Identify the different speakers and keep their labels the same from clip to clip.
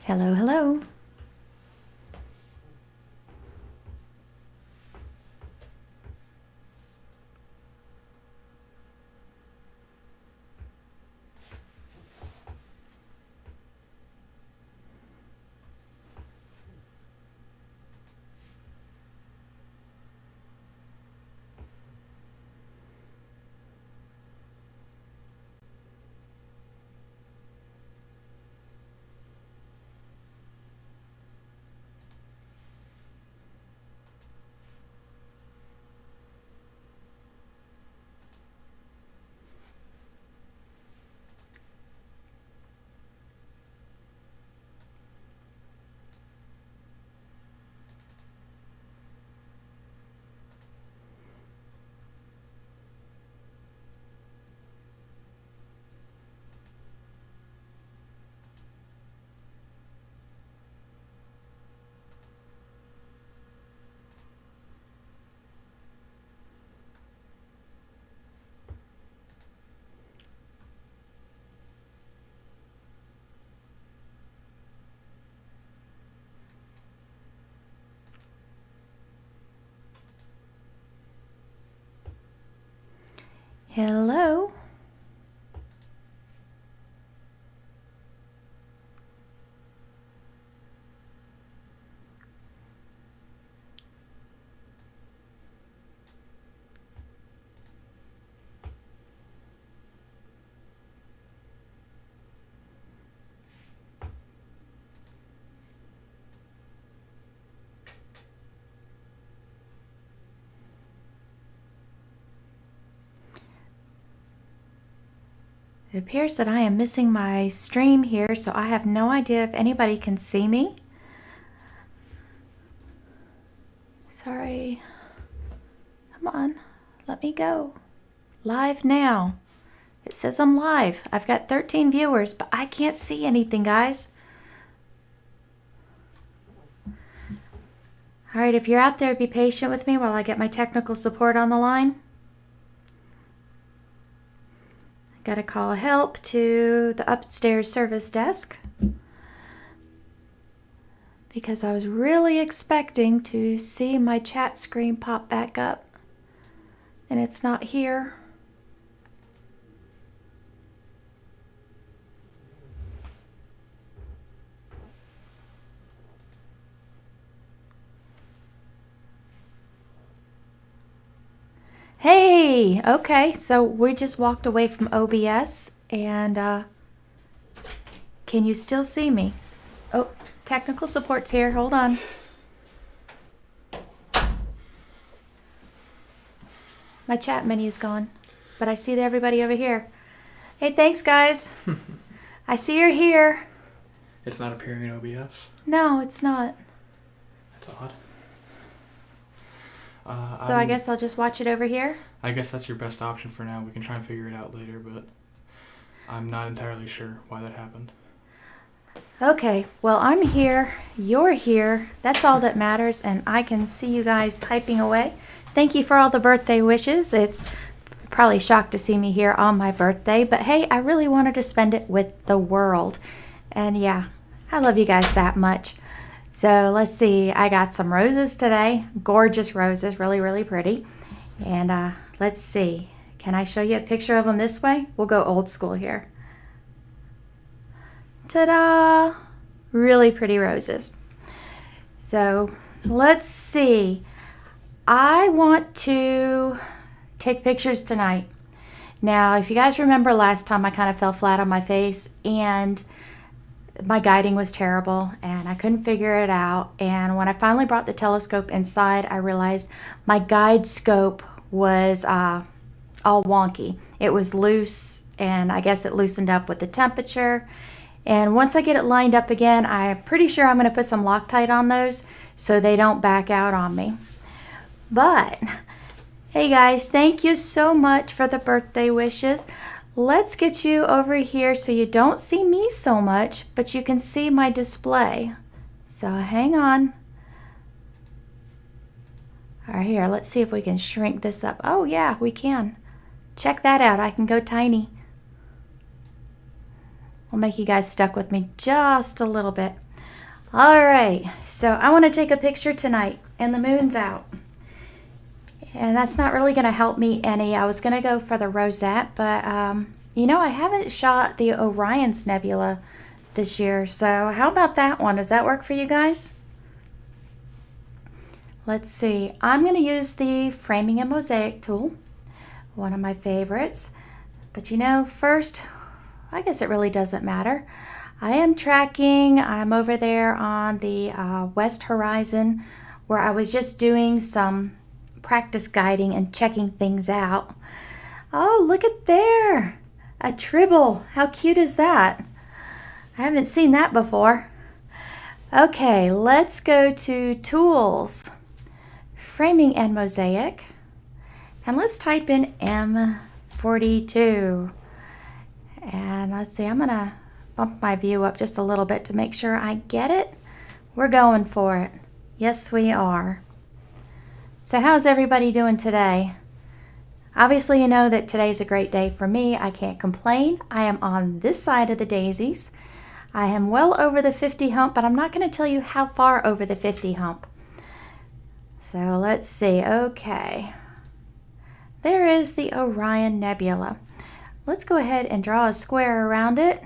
Speaker 1: Hello, hello. Hello. It appears that I am missing my stream here, so I have no idea if anybody can see me. Sorry. Come on, let me go. Live now. It says I'm live. I've got 13 viewers, but I can't see anything, guys. All right, if you're out there, be patient with me while I get my technical support on the line. Got to call help to the upstairs service desk because I was really expecting to see my chat screen pop back up and it's not here. Hey, okay, so we just walked away from OBS and can you still see me? Oh, technical support's here, hold on. My chat menu's gone, but I see everybody over here. Hey, thanks guys. I see you're here.
Speaker 2: It's not appearing in OBS?
Speaker 1: No, it's not.
Speaker 2: That's odd.
Speaker 1: So I guess I'll just watch it over here?
Speaker 2: I guess that's your best option for now. We can try and figure it out later, but I'm not entirely sure why that happened.
Speaker 1: Okay, well I'm here, you're here, that's all that matters, and I can see you guys typing away. Thank you for all the birthday wishes. It's probably shocked to see me here on my birthday, but hey, I really wanted to spend it with the world. And yeah, I love you guys that much. So let's see, I got some roses today, gorgeous roses, really, really pretty. And let's see, can I show you a picture of them this way? We'll go old school here. Ta-da! Really pretty roses. So let's see, I want to take pictures tonight. Now, if you guys remember last time I kind of fell flat on my face and my guiding was terrible and I couldn't figure it out, and when I finally brought the telescope inside I realized my guide scope was all wonky. It was loose and I guess it loosened up with the temperature, and once I get it lined up again I'm pretty sure I'm going to put some Loctite on those so they don't back out on me. But hey guys, thank you so much for the birthday wishes. Let's get you over here so you don't see me so much, but you can see my display. So hang on. All right, here, let's see if we can shrink this up. Oh yeah, we can. Check that out, I can go tiny. I'll make you guys stuck with me just a little bit. All right, so I want to take a picture tonight and the moon's out. And that's not really going to help me any. I was going to go for the Rosette, but you know, I haven't shot the Orion's Nebula this year. So how about that one? Does that work for you guys? Let's see. I'm going to use the Framing and Mosaic tool, one of my favorites. But you know, first, I guess it really doesn't matter. I'm over there on the west horizon where I was just doing some practice guiding and checking things out. Oh, look at there! A tribble. How cute is that? I haven't seen that before. Okay, let's go to Tools, Framing and Mosaic, and let's type in M42. And let's see, I'm gonna bump my view up just a little bit to make sure I get it. We're going for it. Yes, we are. So how's everybody doing today? Obviously, you know that today's a great day for me. I can't complain. I am on this side of the daisies. I am well over the 50 hump, but I'm not going to tell you how far over the 50 hump. So let's see. Okay. There is the Orion Nebula. Let's go ahead and draw a square around it.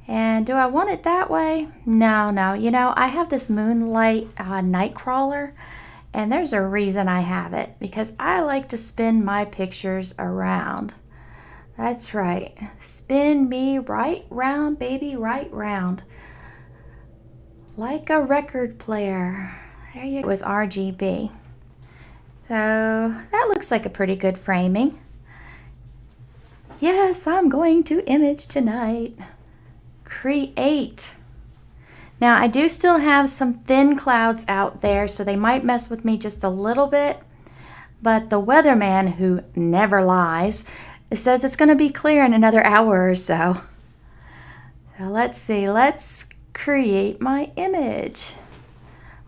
Speaker 1: And do I want it that way? No. You know, I have this Moonlight Nightcrawler, and there's a reason I have it, because I like to spin my pictures around. That's right. Spin me right round, baby, right round. Like a record player. There you go. It was RGB. So that looks like a pretty good framing. Yes, I'm going to image tonight. Create. Now I do still have some thin clouds out there, so they might mess with me just a little bit, but the weatherman, who never lies, says it's going to be clear in another hour or so. So let's see, let's create my image.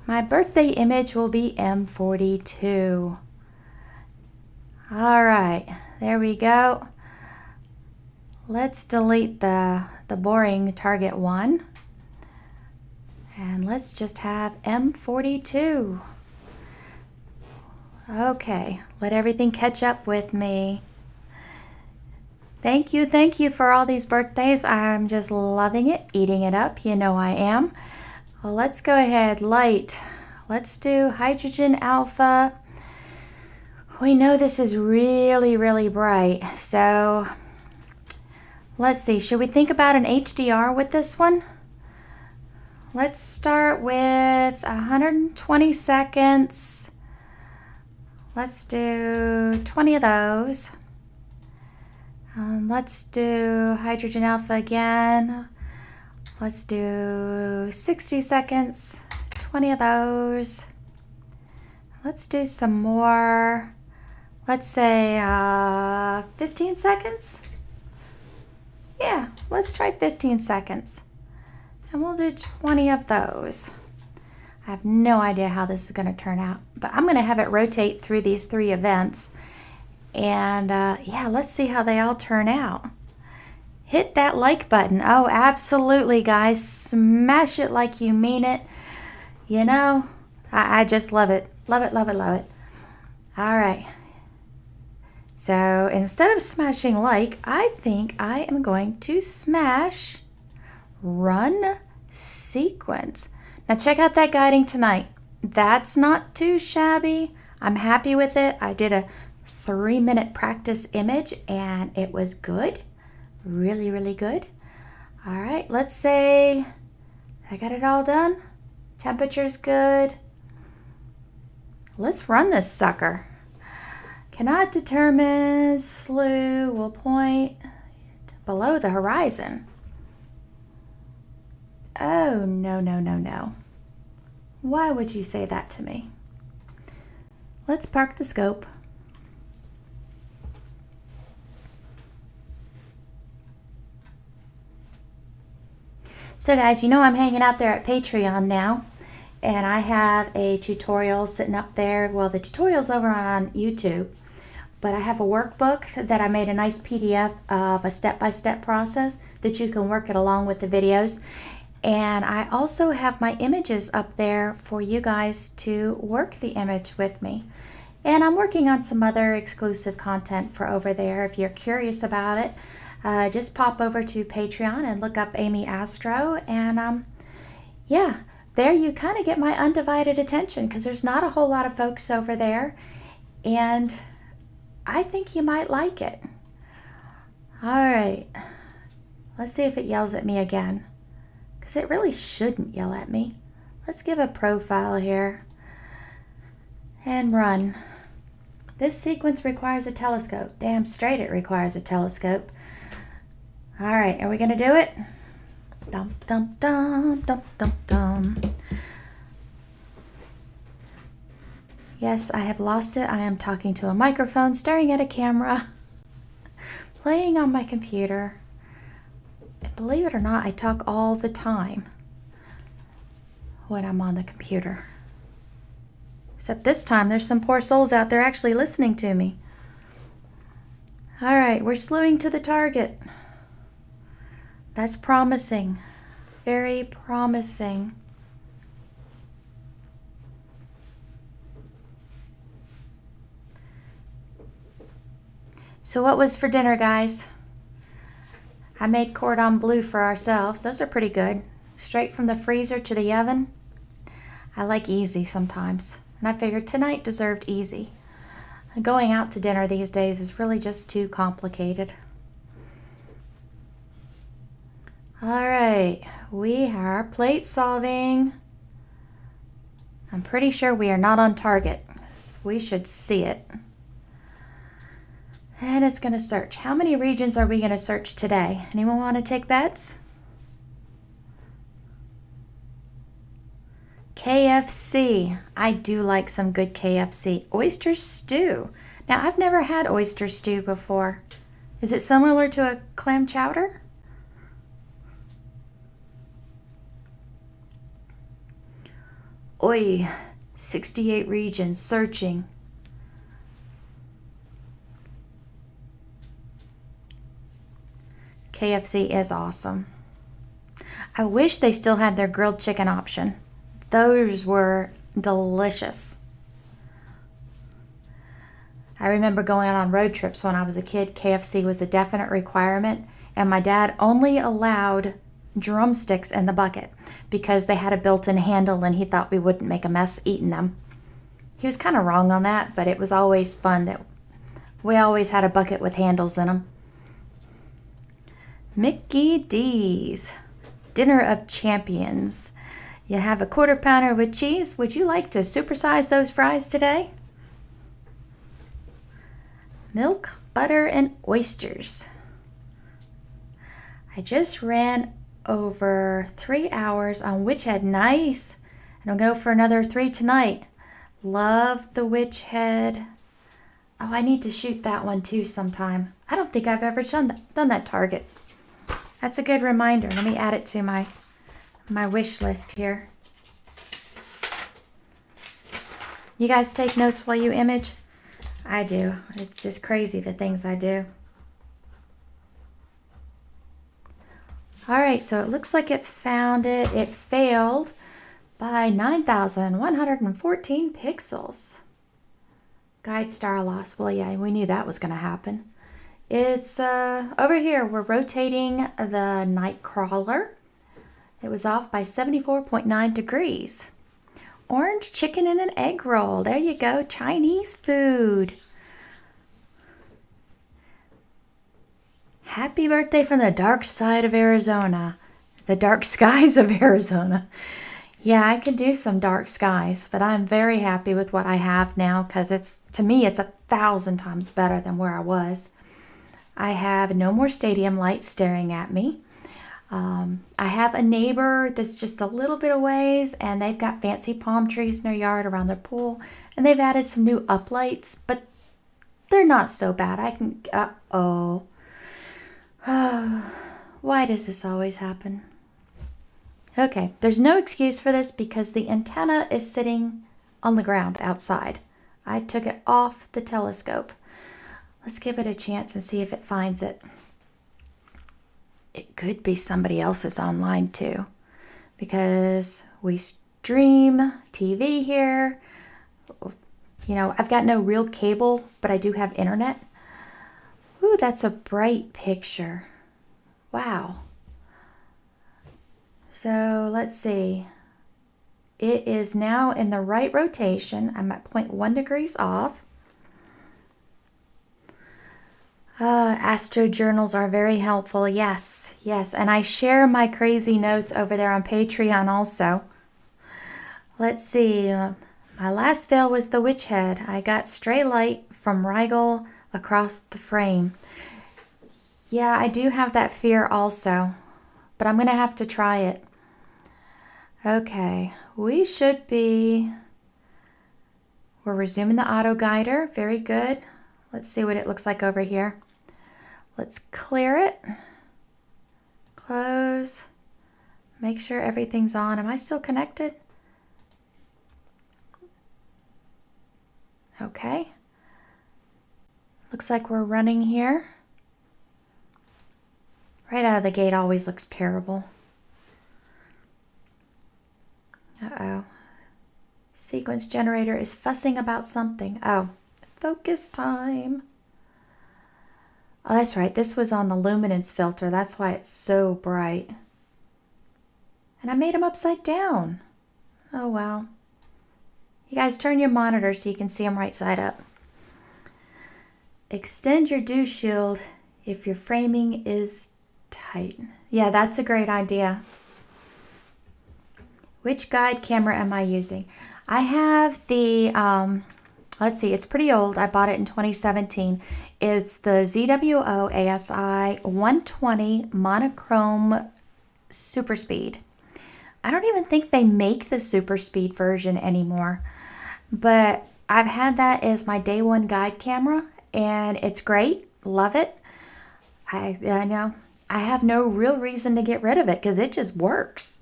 Speaker 1: My birthday image will be M42. All right, there we go. Let's delete the boring target one. And let's just have M42. Okay, let everything catch up with me. Thank you for all these birthdays. I'm just loving it, eating it up. You know I am. Well, let's go ahead, light. Let's do hydrogen alpha. We know this is really, really bright. So let's see, should we think about an HDR with this one? Let's start with 120 seconds. Let's do 20 of those. Let's do hydrogen alpha again. Let's do 60 seconds, 20 of those. Let's do some more. Let's say 15 seconds. Yeah, let's try 15 seconds. And we'll do 20 of those. I have no idea how this is going to turn out, but I'm going to have it rotate through these 3 events. And yeah, let's see how they all turn out. Hit that like button. Oh, absolutely, guys. Smash it like you mean it. You know, I just love it. Love it. All right. So instead of smashing like, I think I am going to smash run sequence. Now check out that guiding tonight. That's not too shabby. I'm happy with it. I did a 3-minute practice image and it was good. Really, really good. All right, let's say I got it all done. Temperature's good. Let's run this sucker. Cannot determine slew will point below the horizon. Oh, no. Why would you say that to me? Let's park the scope. So guys, you know I'm hanging out there at Patreon now, and I have a tutorial sitting up there. Well, the tutorial's over on YouTube, but I have a workbook that I made a nice PDF of a step-by-step process that you can work it along with the videos. And I also have my images up there for you guys to work the image with me. And I'm working on some other exclusive content for over there. If you're curious about it, just pop over to Patreon and look up Amy Astro. And yeah, there you kind of get my undivided attention because there's not a whole lot of folks over there. And I think you might like it. All right, let's see if it yells at me again, because it really shouldn't yell at me. Let's give a profile here and run. This sequence requires a telescope. Damn straight it requires a telescope. All right, are we gonna do it? Dum, dum, dum, dum, dum, dum. Yes, I have lost it. I am talking to a microphone, staring at a camera, playing on my computer. And believe it or not, I talk all the time when I'm on the computer. Except this time, there's some poor souls out there actually listening to me. All right, we're slewing to the target. That's promising. Very promising. So what was for dinner, guys? I made cordon bleu for ourselves. Those are pretty good. Straight from the freezer to the oven. I like easy sometimes. And I figured tonight deserved easy. Going out to dinner these days is really just too complicated. All right, we are plate solving. I'm pretty sure we are not on target, so we should see it. And it's going to search. How many regions are we going to search today? Anyone want to take bets? KFC. I do like some good KFC. Oyster stew. Now, I've never had oyster stew before. Is it similar to a clam chowder? Oi, 68 regions, searching. KFC is awesome. I wish they still had their grilled chicken option. Those were delicious. I remember going on road trips when I was a kid. KFC was a definite requirement, and my dad only allowed drumsticks in the bucket because they had a built-in handle and he thought we wouldn't make a mess eating them. He was kind of wrong on that, but it was always fun that we always had a bucket with handles in them. Mickey D's, Dinner of Champions. You have a quarter pounder with cheese. Would you like to supersize those fries today? Milk, butter, and oysters. I just ran over 3 hours on Witch Head. Nice. And I'll go for another 3 tonight. Love the Witch Head. Oh, I need to shoot that one too sometime. I don't think I've ever done that target. That's a good reminder. Let me add it to my wish list here. You guys take notes while you image? I do. It's just crazy the things I do. All right, so it looks like it found it. It failed by 9,114 pixels. Guide star loss. Well, yeah, we knew that was going to happen. It's over here. We're rotating the night crawler. It was off by 74.9 degrees. Orange chicken and an egg roll. There you go. Chinese food. Happy birthday from the dark side of Arizona. The dark skies of Arizona. Yeah, I could do some dark skies, but I'm very happy with what I have now because to me, it's 1,000 times better than where I was. I have no more stadium lights staring at me. I have a neighbor that's just a little bit of ways, and they've got fancy palm trees in their yard around their pool, and they've added some new uplights, but they're not so bad. I can, why does this always happen? Okay, there's no excuse for this because the antenna is sitting on the ground outside. I took it off the telescope. Let's give it a chance and see if it finds it. It could be somebody else's online too. because we stream TV here. You know, I've got no real cable, but I do have internet. Ooh, that's a bright picture. Wow. So let's see. It is now in the right rotation. I'm at 0.1 degrees off. Astro journals are very helpful. Yes, yes. And I share my crazy notes over there on Patreon also. Let's see. My last veil was the witch head. I got stray light from Rigel across the frame. Yeah, I do have that fear also, but I'm going to have to try it. Okay, we're resuming the auto guider. Very good. Let's see what it looks like over here. Let's clear it. Close. Make sure everything's on. Am I still connected? Okay. Looks like we're running here. Right out of the gate always looks terrible. Uh-oh. Sequence generator is fussing about something. Oh, focus time. Oh, that's right. This was on the luminance filter. That's why it's so bright. And I made them upside down. Oh, wow. You guys turn your monitor so you can see them right side up. Extend your dew shield if your framing is tight. Yeah, that's a great idea. Which guide camera am I using? I have the, let's see, it's pretty old. I bought it in 2017. It's the ZWO ASI 120 monochrome super speed. I don't even think they make the super speed version anymore, but I've had that as my day one guide camera and it's great. Love it. I know I have no real reason to get rid of it because it just works.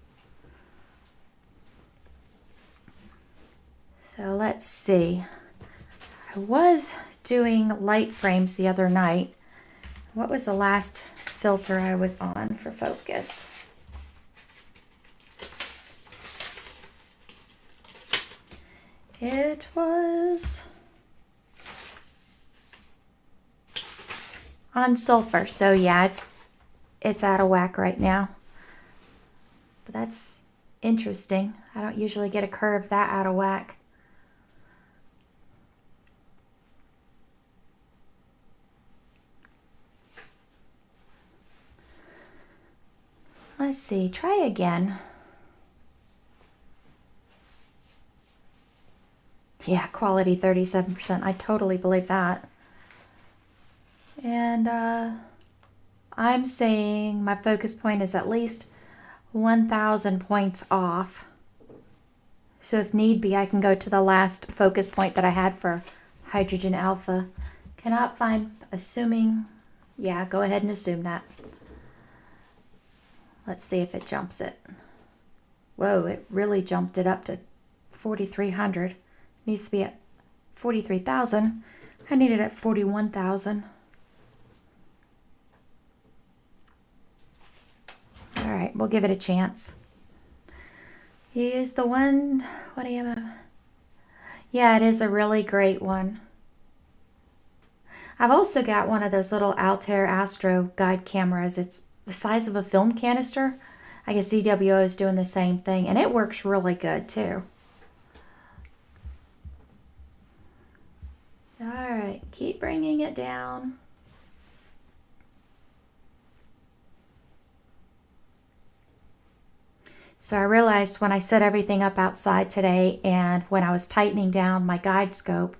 Speaker 1: So let's see. I was doing light frames the other night. What was the last filter I was on for focus? It was on sulfur. So yeah, it's out of whack right now. But that's interesting. I don't usually get a curve that out of whack. Let's see, try again. Yeah, quality 37%. I totally believe that. And I'm saying my focus point is at least 1,000 points off. So if need be, I can go to the last focus point that I had for hydrogen alpha. Cannot find, assuming, yeah, go ahead and assume that. Let's see if it jumps it. Whoa, it really jumped it up to 4,300. Needs to be at 43,000. I need it at 41,000. All right, we'll give it a chance. Use the one, what do you have? Yeah, it is a really great one. I've also got one of those little Altair Astro guide cameras. It's the size of a film canister. I guess ZWO is doing the same thing, and it works really good too. All right, keep bringing it down. So I realized when I set everything up outside today and when I was tightening down my guide scope,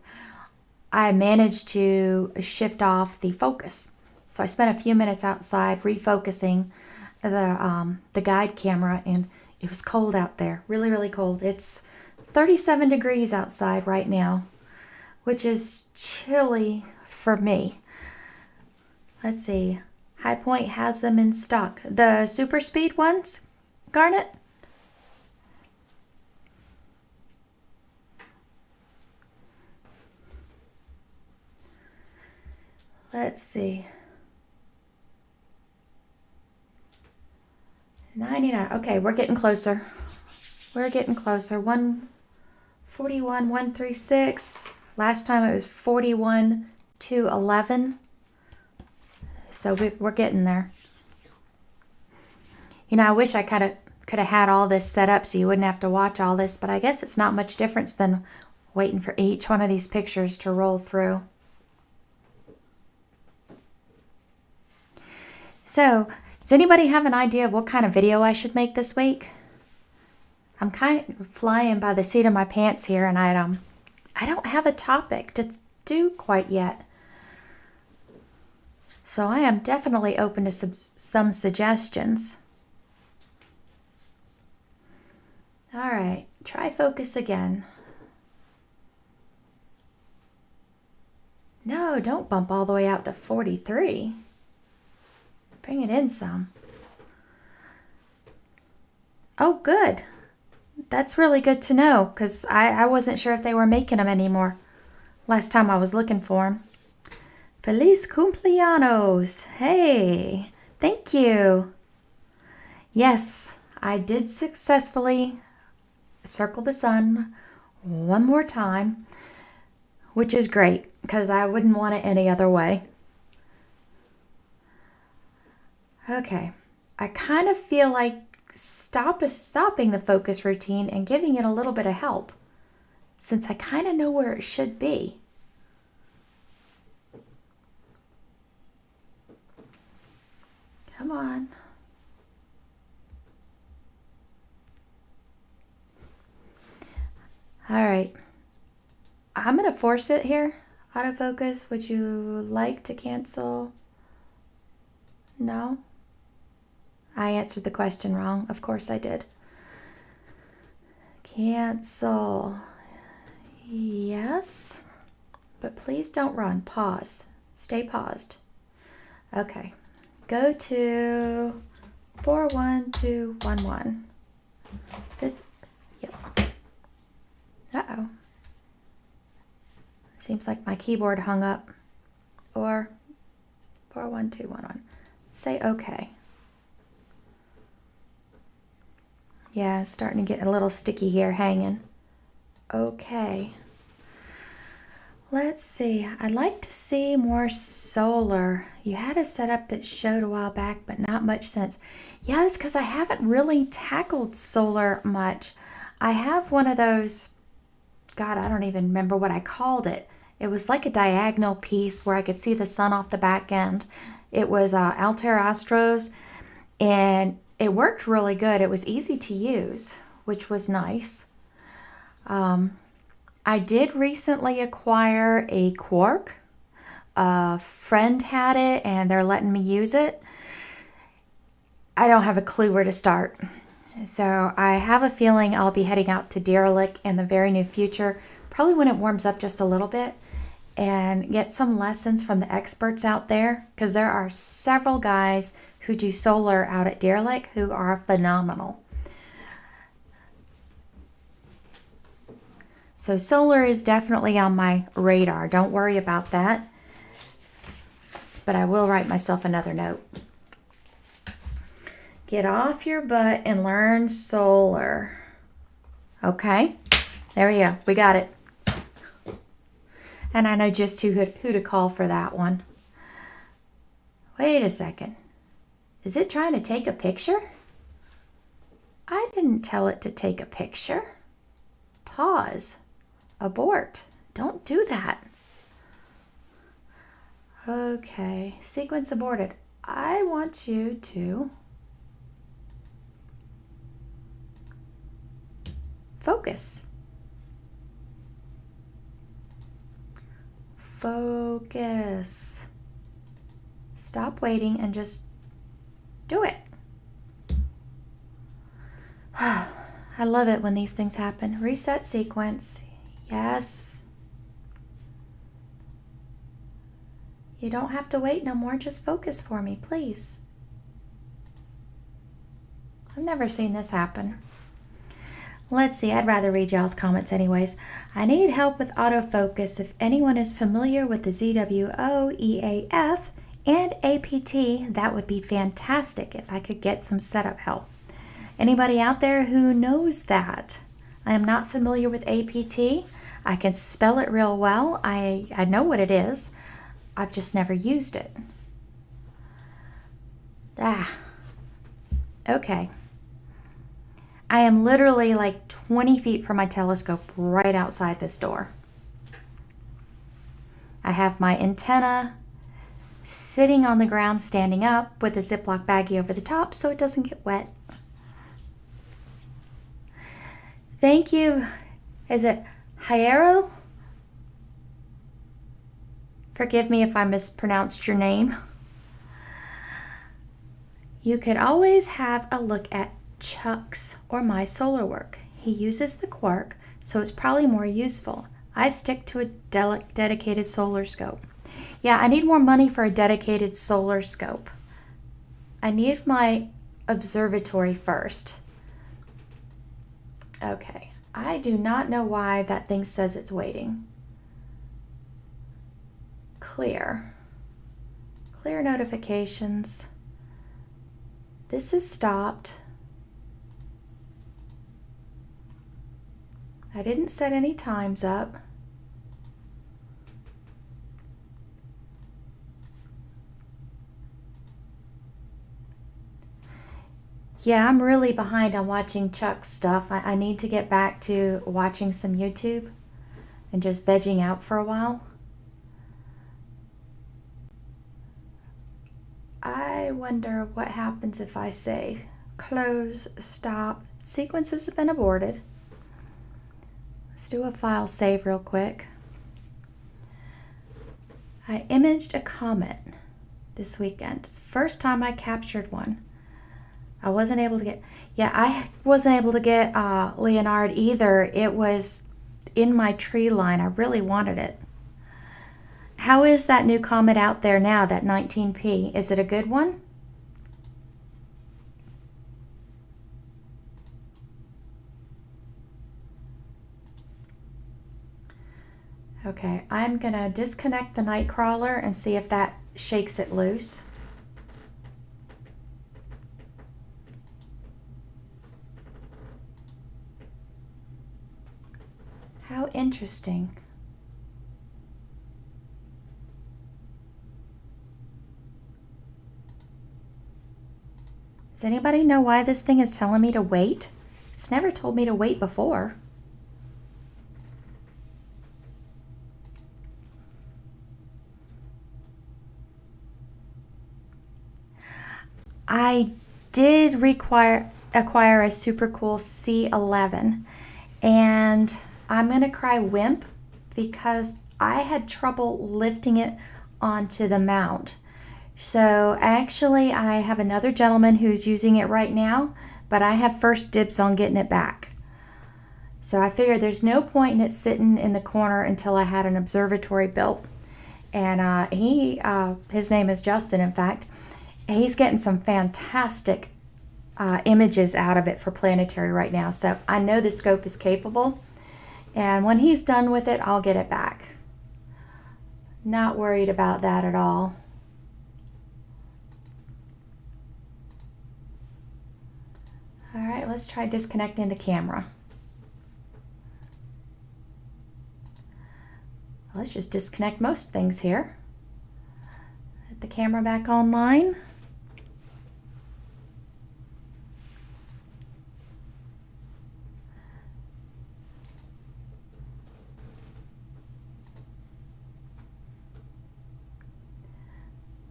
Speaker 1: I managed to shift off the focus. So I spent a few minutes outside refocusing the guide camera, and it was cold out there, really, really cold. It's 37 degrees outside right now, which is chilly for me. Let's see. High Point has them in stock. The super speed ones, Garnet? Let's see. 99. Okay, we're getting closer. We're getting closer. 141, 136. Last time it was 41 to 11. So we're getting there. You know, I wish I could have had all this set up so you wouldn't have to watch all this, but I guess it's not much difference than waiting for each one of these pictures to roll through. So, does anybody have an idea of what kind of video I should make this week? I'm kind of flying by the seat of my pants here, and I don't have a topic to do quite yet. So I am definitely open to some suggestions. All right, try focus again. No, don't bump all the way out to 43. Bring it in some. Oh, good. That's really good to know, because I wasn't sure if they were making them anymore last time I was looking for them. Feliz cumpleaños. Hey, thank you. Yes, I did successfully circle the sun one more time, which is great because I wouldn't want it any other way. Okay, I kind of feel like stopping the focus routine and giving it a little bit of help, since I kind of know where it should be. Come on. All right. I'm going to force it here. Autofocus, would you like to cancel? No? I answered the question wrong. Of course I did. Cancel. Yes. But please don't run. Pause. Stay paused. Okay. Go to 41211. That's, yep. Uh-oh. Seems like my keyboard hung up. Or 41211. Say okay. Yeah, it's starting to get a little sticky here, hanging. Okay. Let's see. I'd like to see more solar. You had a setup that showed a while back, but not much since. Yeah, that's because I haven't really tackled solar much. I have one of those, God, I don't even remember what I called it. It was like a diagonal piece where I could see the sun off the back end. It was Altair Astros, and it worked really good. It was easy to use, which was nice. I did recently acquire a Quark. A friend had it, and they're letting me use it. I don't have a clue where to start. So I have a feeling I'll be heading out to Deer Lick in the very near future, probably when it warms up just a little bit, and get some lessons from the experts out there, because there are several guys who do solar out at Deer Lick who are phenomenal. So solar is definitely on my radar. Don't worry about that. But I will write myself another note. Get off your butt and learn solar. Okay, there we go. We got it. And I know just who to call for that one. Wait a second. Is it trying to take a picture? I didn't tell it to take a picture. Pause. Abort. Don't do that. Okay, sequence aborted. I want you to focus. Focus. Stop waiting and just do it. I love it when these things happen. Reset sequence. Yes. You don't have to wait no more. Just focus for me, please. I've never seen this happen. Let's see. I'd rather read y'all's comments anyways. I need help with autofocus. If anyone is familiar with the ZWO, EAF, and APT, that would be fantastic if I could get some setup help. Anybody out there who knows that? I am not familiar with APT. I can spell it real well. I know what it is. I've just never used it. Okay. I am literally like 20 feet from my telescope right outside this door. I have my antenna sitting on the ground standing up with a Ziploc baggie over the top so it doesn't get wet. Thank you. Is it Hiero? Forgive me if I mispronounced your name. You could always have a look at Chuck's or my solar work. He uses the Quark, so it's probably more useful. I stick to a dedicated solar scope. Yeah, I need more money for a dedicated solar scope. I need my observatory first. Okay, I do not know why that thing says it's waiting. Clear notifications. This is stopped. I didn't set any times up. Yeah, I'm really behind on watching Chuck's stuff. I need to get back to watching some YouTube and just vegging out for a while. I wonder what happens if I say close, stop, sequences have been aborted. Let's do a file save real quick. I imaged a comet this weekend. It's the first time I captured one. I wasn't able to get Leonard either. It was in my tree line. I really wanted it. How is that new comet out there now, that 19P? Is it a good one? Okay, I'm gonna disconnect the Nightcrawler and see if that shakes it loose. How interesting. Does anybody know why this thing is telling me to wait? It's never told me to wait before. I did acquire a super cool C11, and I'm gonna cry wimp because I had trouble lifting it onto the mount. So actually I have another gentleman who's using it right now, but I have first dibs on getting it back. So I figured there's no point in it sitting in the corner until I had an observatory built. And his name is Justin, in fact. He's getting some fantastic images out of it for planetary right now. So I know the scope is capable. And when he's done with it, I'll get it back. Not worried about that at all. All right, let's try disconnecting the camera. Let's just disconnect most things here. Get the camera back online.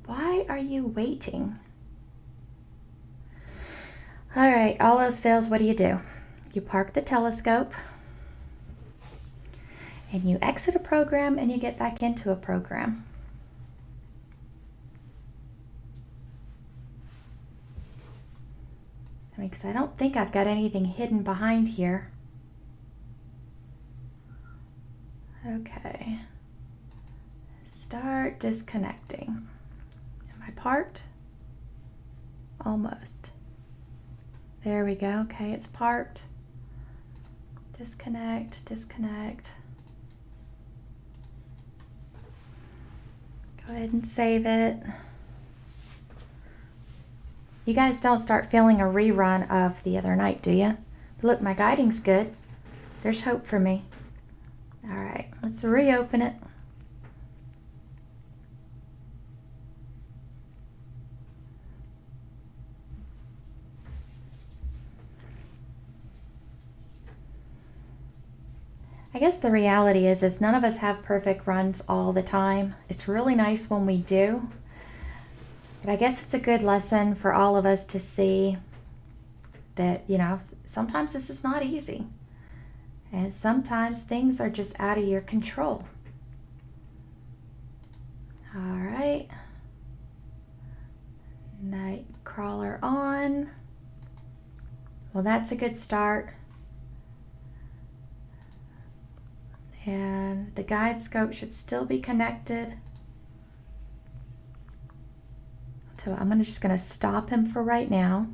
Speaker 1: Why are you waiting? All right, all else fails, what do? You park the telescope, and you exit a program, and you get back into a program. I mean, because I don't think I've got anything hidden behind here. Okay. Start disconnecting. Am I parked? Almost. There we go. Okay, it's parked. Disconnect, disconnect. Go ahead and save it. You guys don't start feeling a rerun of the other night, do you? Look, my guiding's good. There's hope for me. All right, let's reopen it. I guess the reality is none of us have perfect runs all the time. It's really nice when we do. But I guess it's a good lesson for all of us to see that, you know, sometimes this is not easy. And sometimes things are just out of your control. All right. Night crawler on. Well, that's a good start. And the guide scope should still be connected. So I'm just going to stop him for right now.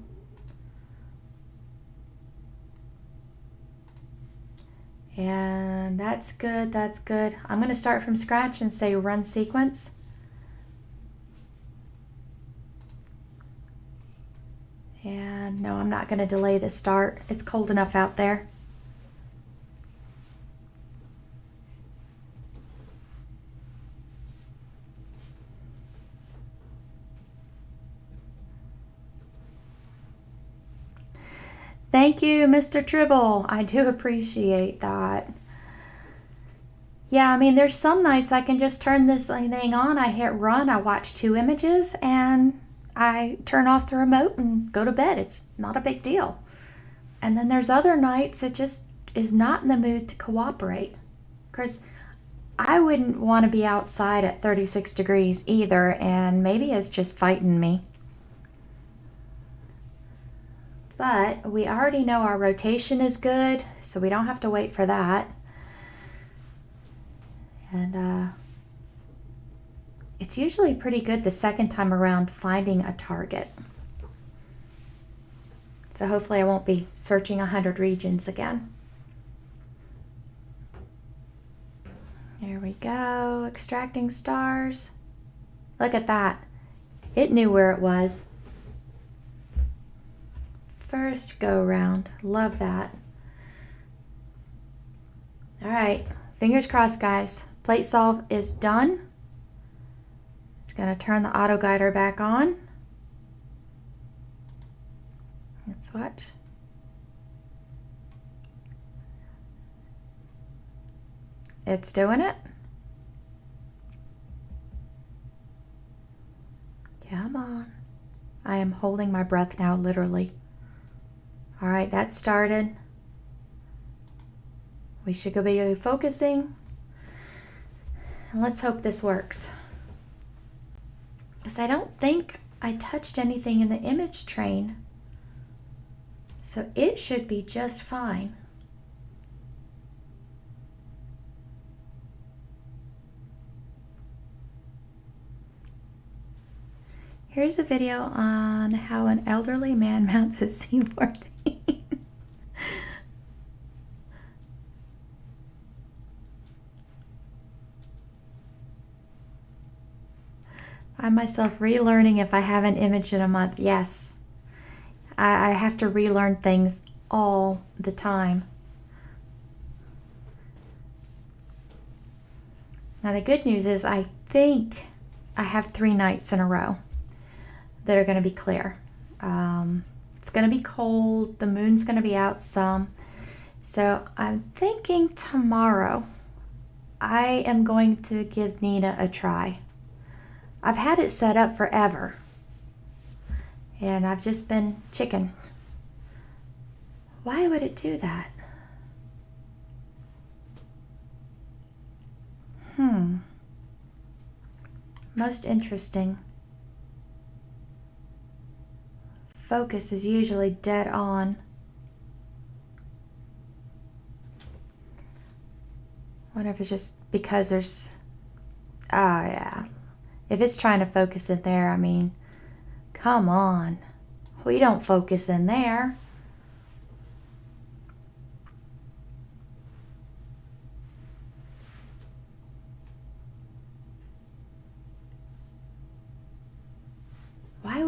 Speaker 1: And that's good, that's good. I'm going to start from scratch and say run sequence. And no, I'm not going to delay the start. It's cold enough out there. Thank you, Mr. Tribble. I do appreciate that. Yeah, I mean, there's some nights I can just turn this thing on, I hit run, I watch 2 images, and I turn off the remote and go to bed. It's not a big deal. And then there's other nights it just is not in the mood to cooperate. Of course, I wouldn't want to be outside at 36 degrees either, and maybe it's just fighting me. But we already know our rotation is good, so we don't have to wait for that. And it's usually pretty good the second time around finding a target. So hopefully I won't be searching 100 regions again. There we go, extracting stars. Look at that. It knew where it was. First go round. Love that. All right, fingers crossed, guys. Plate solve is done. It's going to turn the auto guider back on. Let's watch. It's doing it. Come on. I am holding my breath now, literally. All right, that started. We should go be focusing. And let's hope this works. Because I don't think I touched anything in the image train. So it should be just fine. Here's a video on how an elderly man mounts a C14. I'm myself relearning if I haven't imaged in a month. Yes, I have to relearn things all the time. Now the good news is I think I have 3 nights in a row that are going to be clear. It's going to be cold. The moon's going to be out some. So I'm thinking tomorrow I am going to give Nina a try. I've had it set up forever, and I've just been chicken. Why would it do that? Most interesting. Focus is usually dead on. Wonder if it's just because there's... Oh, yeah. If it's trying to focus it there, I mean, come on. We don't focus in there.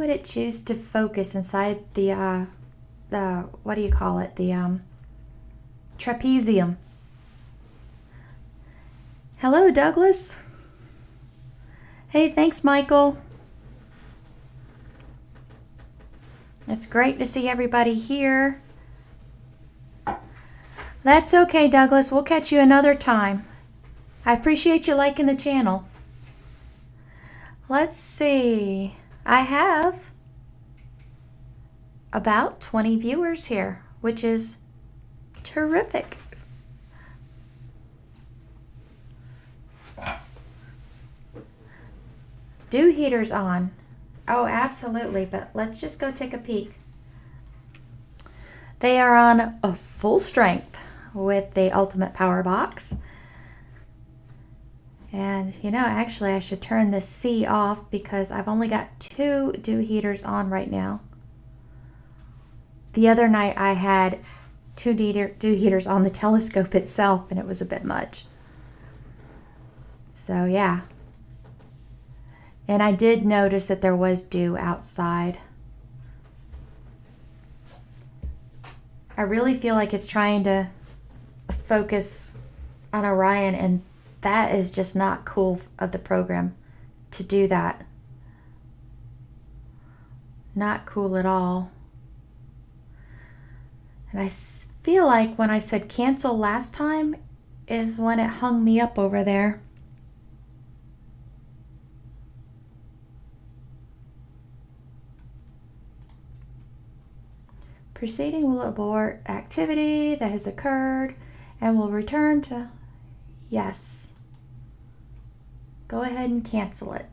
Speaker 1: would it choose to focus inside the what do you call it? The trapezium. Hello, Douglas. Hey, thanks, Michael. It's great to see everybody here. That's okay, Douglas. We'll catch you another time. I appreciate you liking the channel. Let's see. I have about 20 viewers here, which is terrific. Dew heaters on. Oh, absolutely, but let's just go take a peek. They are on a full strength with the Ultimate Power Box. And you know, actually I should turn the C off because I've only got 2 dew heaters on right now. The other night I had 2 dew heaters on the telescope itself and it was a bit much. So yeah. And I did notice that there was dew outside. I really feel like it's trying to focus on Orion, and that is just not cool of the program to do that. Not cool at all. And I feel like when I said cancel last time is when it hung me up over there. Proceeding will abort activity that has occurred and will return to yes. Go ahead and cancel it.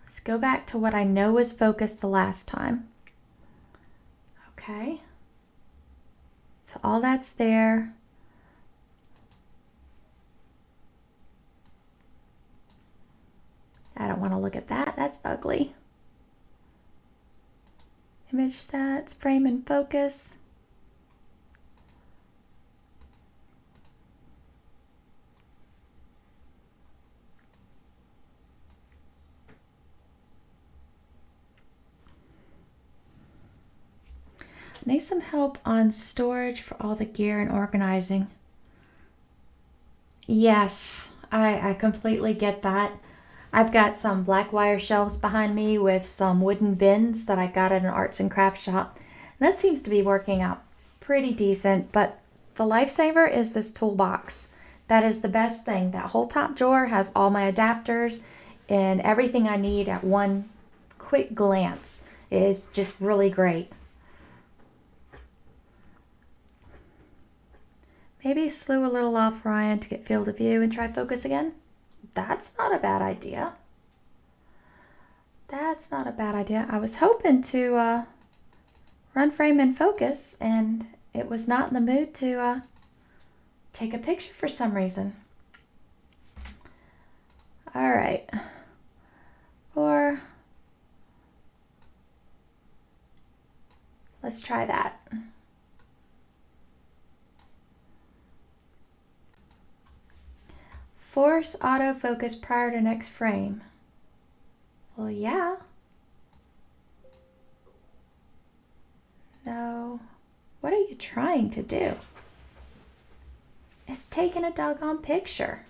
Speaker 1: Let's go back to what I know was focused the last time. Okay. So all that's there. I don't want to look at that. That's ugly. Image stats, frame and focus. I need some help on storage for all the gear and organizing. Yes, I completely get that. I've got some black wire shelves behind me with some wooden bins that I got at an arts and crafts shop. And that seems to be working out pretty decent, but the lifesaver is this toolbox. That is the best thing. That whole top drawer has all my adapters and everything I need at one quick glance. It is just really great. Maybe slew a little off Ryan to get field of view and try focus again. That's not a bad idea. That's not a bad idea. I was hoping to run frame and focus, and it was not in the mood to take a picture for some reason. All right. Or let's try that. Force autofocus prior to next frame. Well, yeah. No. What are you trying to do? It's taking a doggone picture.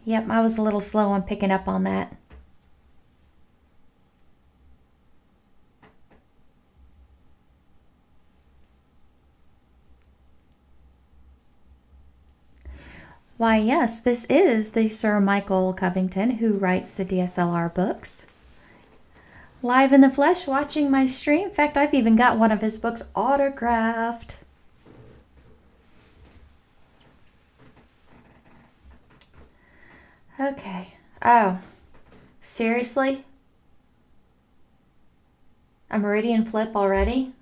Speaker 1: Yep, I was a little slow on picking up on that. Why, yes, this is the Sir Michael Covington who writes the DSLR books. Live in the flesh watching my stream. In fact, I've even got one of his books autographed. Okay. Oh, seriously? A meridian flip already?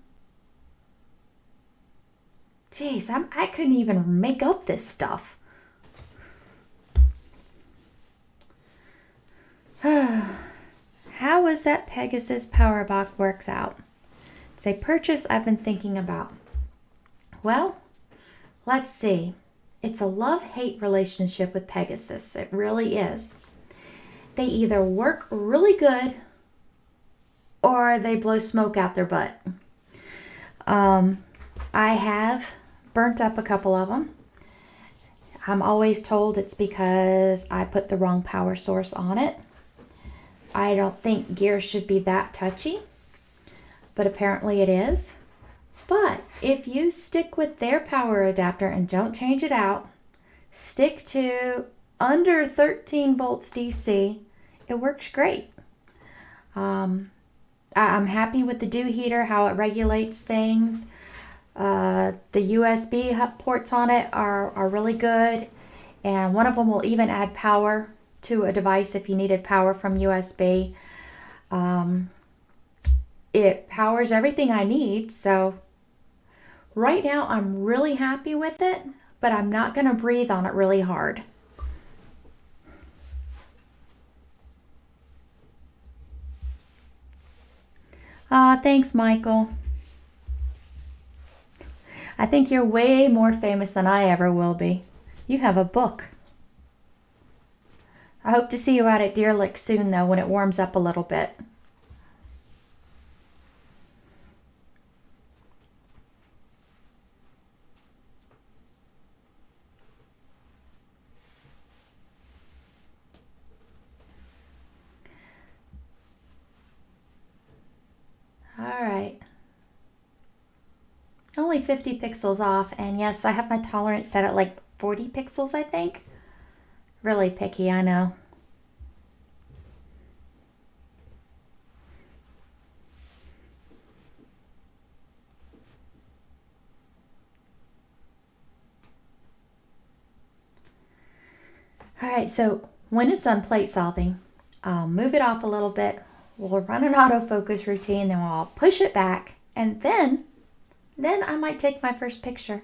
Speaker 1: Jeez, I couldn't even make up this stuff. how is that Pegasus power box works out? It's a purchase I've been thinking about. Well, let's see. It's a love-hate relationship with Pegasus. It really is. They either work really good or they blow smoke out their butt. I have burnt up a couple of them. I'm always told it's because I put the wrong power source on it. I don't think gear should be that touchy, but apparently it is. But if you stick with their power adapter and don't change it out, stick to under 13 volts DC, it works great. I'm happy with the dew heater, how it regulates things. The USB ports on it are really good, and one of them will even add power to a device if you needed power from USB. It powers everything I need, so right now I'm really happy with it, but I'm not going to breathe on it really hard. Thanks, Michael. I think you're way more famous than I ever will be. You have a book. I hope to see you out at Deer Lick soon, though, when it warms up a little bit. All right. Only 50 pixels off, and yes, I have my tolerance set at like 40 pixels, I think. Really picky, I know. All right, so when it's done plate solving, I'll move it off a little bit. We'll run an autofocus routine, then we'll push it back, and then I might take my first picture,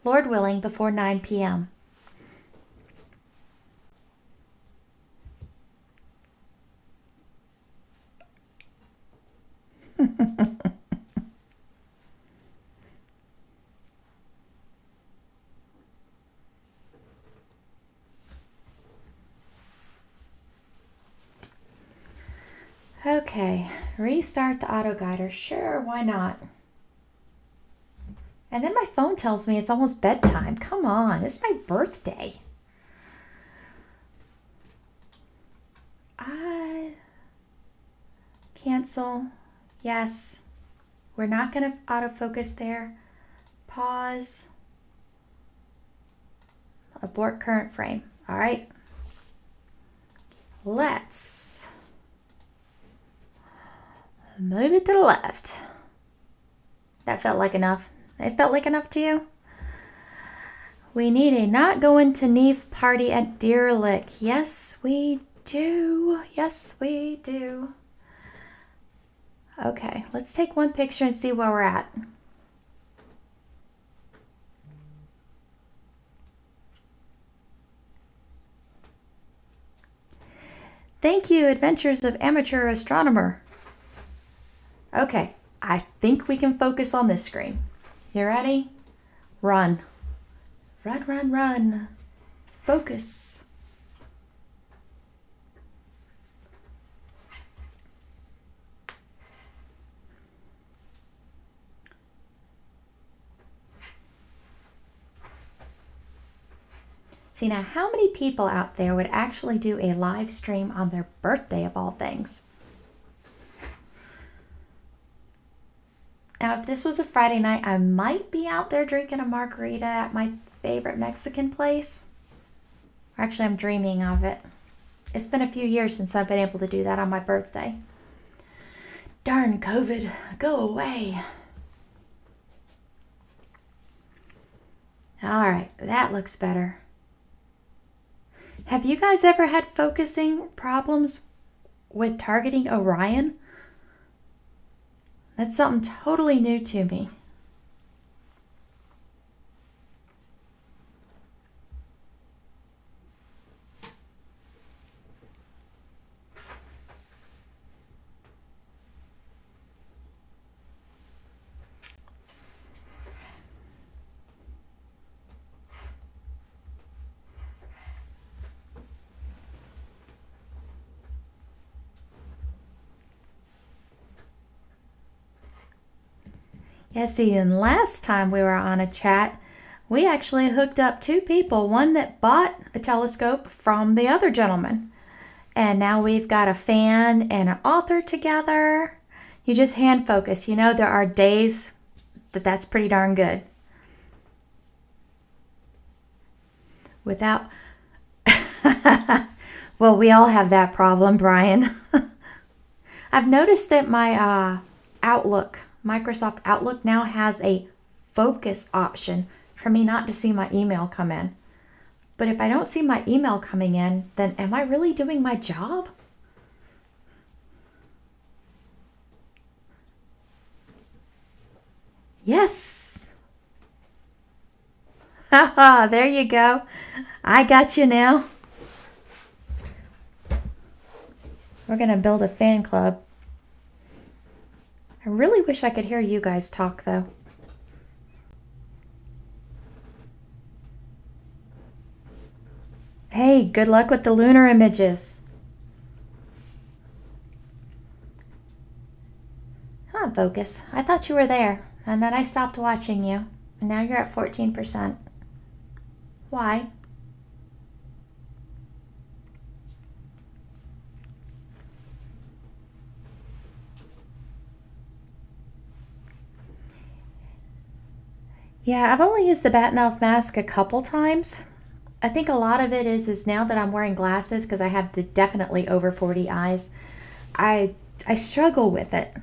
Speaker 1: Lord willing, before 9 p.m. Okay, restart the auto guider. Sure, why not? And then my phone tells me it's almost bedtime. Come on, it's my birthday. Cancel. Yes. We're not going to autofocus there. Pause. Abort current frame. All right. Let's move it to the left. That felt like enough. It felt like enough to you? We need a not going to Neve party at Deer Lick. Yes, we do. Yes, we do. Okay, let's take one picture and see where we're at. Thank you, Adventures of Amateur Astronomer. Okay, I think we can focus on this screen. You ready? Run. Run, run, run. Focus. See, now how many people out there would actually do a live stream on their birthday of all things? Now, if this was a Friday night, I might be out there drinking a margarita at my favorite Mexican place. Actually, I'm dreaming of it. It's been a few years since I've been able to do that on my birthday. Darn COVID, go away. All right, that looks better. Have you guys ever had focusing problems with targeting Orion? That's something totally new to me. Yeah, see, and last time we were on a chat, we actually hooked up two people, one that bought a telescope from the other gentleman. And now we've got a fan and an author together. You just hand focus. You know, there are days that's pretty darn good. Without, well, we all have that problem, Brian. I've noticed that my Outlook, Microsoft Outlook now has a focus option for me not to see my email come in. But if I don't see my email coming in, then am I really doing my job? Yes. Haha, there you go. I got you now. We're going to build a fan club. I really wish I could hear you guys talk, though. Hey, good luck with the lunar images. Huh, focus. I thought you were there, and then I stopped watching you, and now you're at 14%. Why? Yeah, I've only used the Batnoff mask a couple times. I think a lot of it is now that I'm wearing glasses because I have the definitely over 40 eyes. I struggle with it.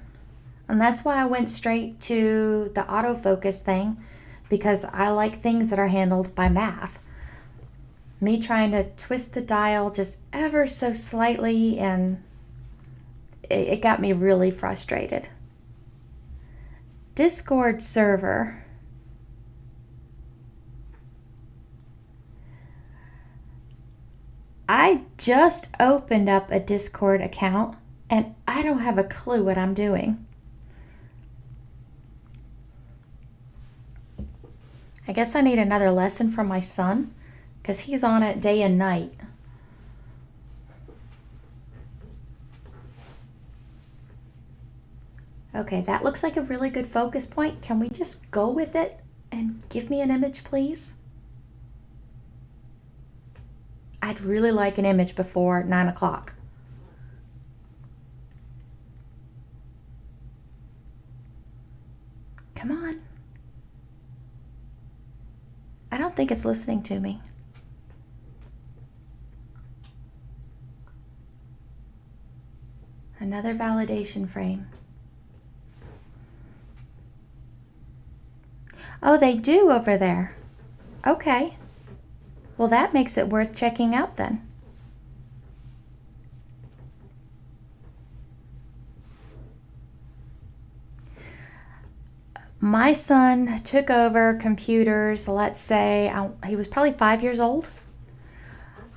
Speaker 1: And that's why I went straight to the autofocus thing, because I like things that are handled by math. Me trying to twist the dial just ever so slightly, and it got me really frustrated. Discord server. I just opened up a Discord account and I don't have a clue what I'm doing. I guess I need another lesson from my son because he's on it day and night. Okay, that looks like a really good focus point. Can we just go with it and give me an image, please? I'd really like an image before 9 o'clock. Come on. I don't think it's listening to me. Another validation frame. Oh, they do over there. Okay. Well, that makes it worth checking out then. My son took over computers, let's say, he was probably 5 years old.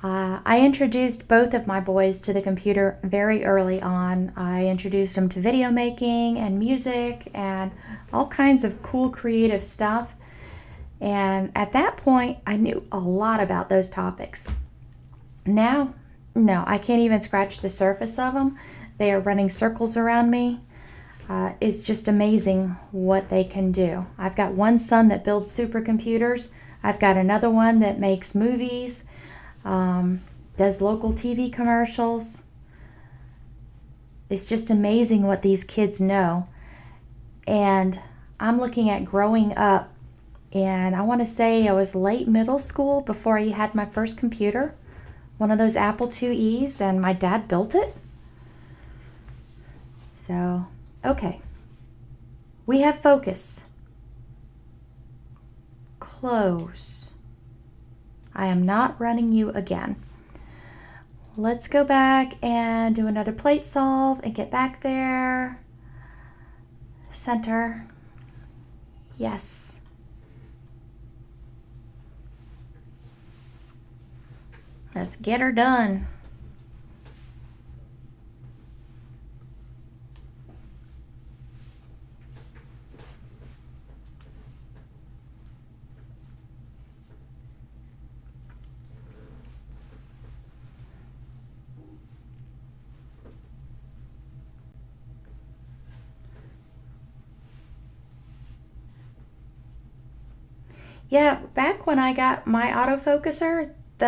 Speaker 1: I introduced both of my boys to the computer very early on. I introduced them to video making and music and all kinds of cool creative stuff. And at that point, I knew a lot about those topics. Now, no, I can't even scratch the surface of them. They are running circles around me. It's just amazing what they can do. I've got one son that builds supercomputers. I've got another one that makes movies, does local TV commercials. It's just amazing what these kids know. And I'm looking at growing up, and I want to say I was late middle school before I had my first computer, one of those Apple IIe's, and my dad built it. So, okay. We have focus. Close. I am not running you again. Let's go back and do another plate solve and get back there. Center. Yes. Let's get her done. Yeah, back when I got my autofocuser, the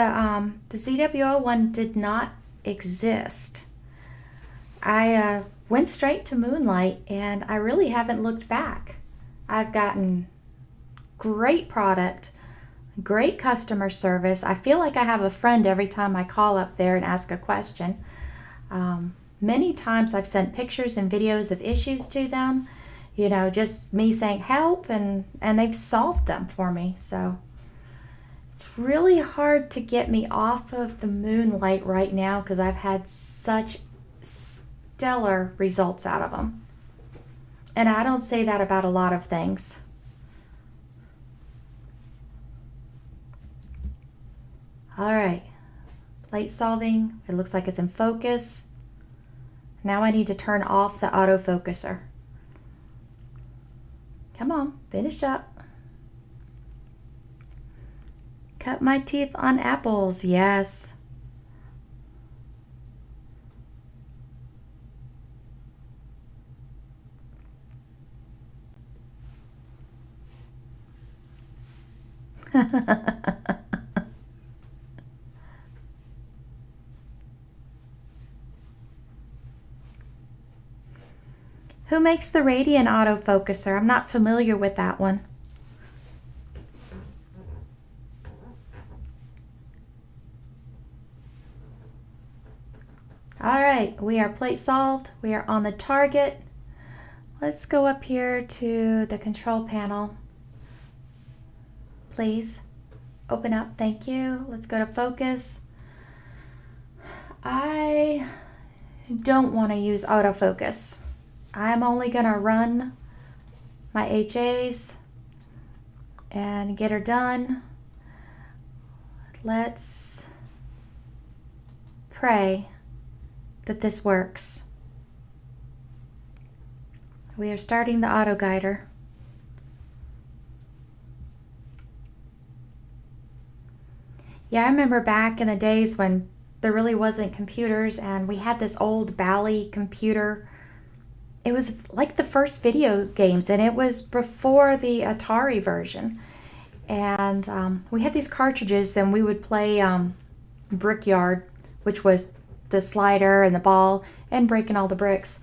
Speaker 1: ZWO one did not exist. I went straight to Moonlight, and I really haven't looked back. I've gotten great product, great customer service. I feel like I have a friend every time I call up there and ask a question. Many times I've sent pictures and videos of issues to them, you know, just me saying help, and they've solved them for me. So it's really hard to get me off of the Moonlight right now because I've had such stellar results out of them. And I don't say that about a lot of things. All right, light solving, it looks like it's in focus. Now I need to turn off the autofocuser. Come on, finish up. Cut my teeth on apples, yes. Who makes the Radiant autofocuser? I'm not familiar with that one. All right, we are plate solved. We are on the target. Let's go up here to the control panel. Please open up, thank you. Let's go to focus. I don't want to use autofocus. I'm only gonna run my HAs and get her done. Let's pray that this works. We are starting the auto guider. Yeah, I remember back in the days when there really wasn't computers, and we had this old Bally computer. It was like the first video games, and it was before the Atari version. And we had these cartridges, and we would play Brickyard, which was the slider and the ball and breaking all the bricks.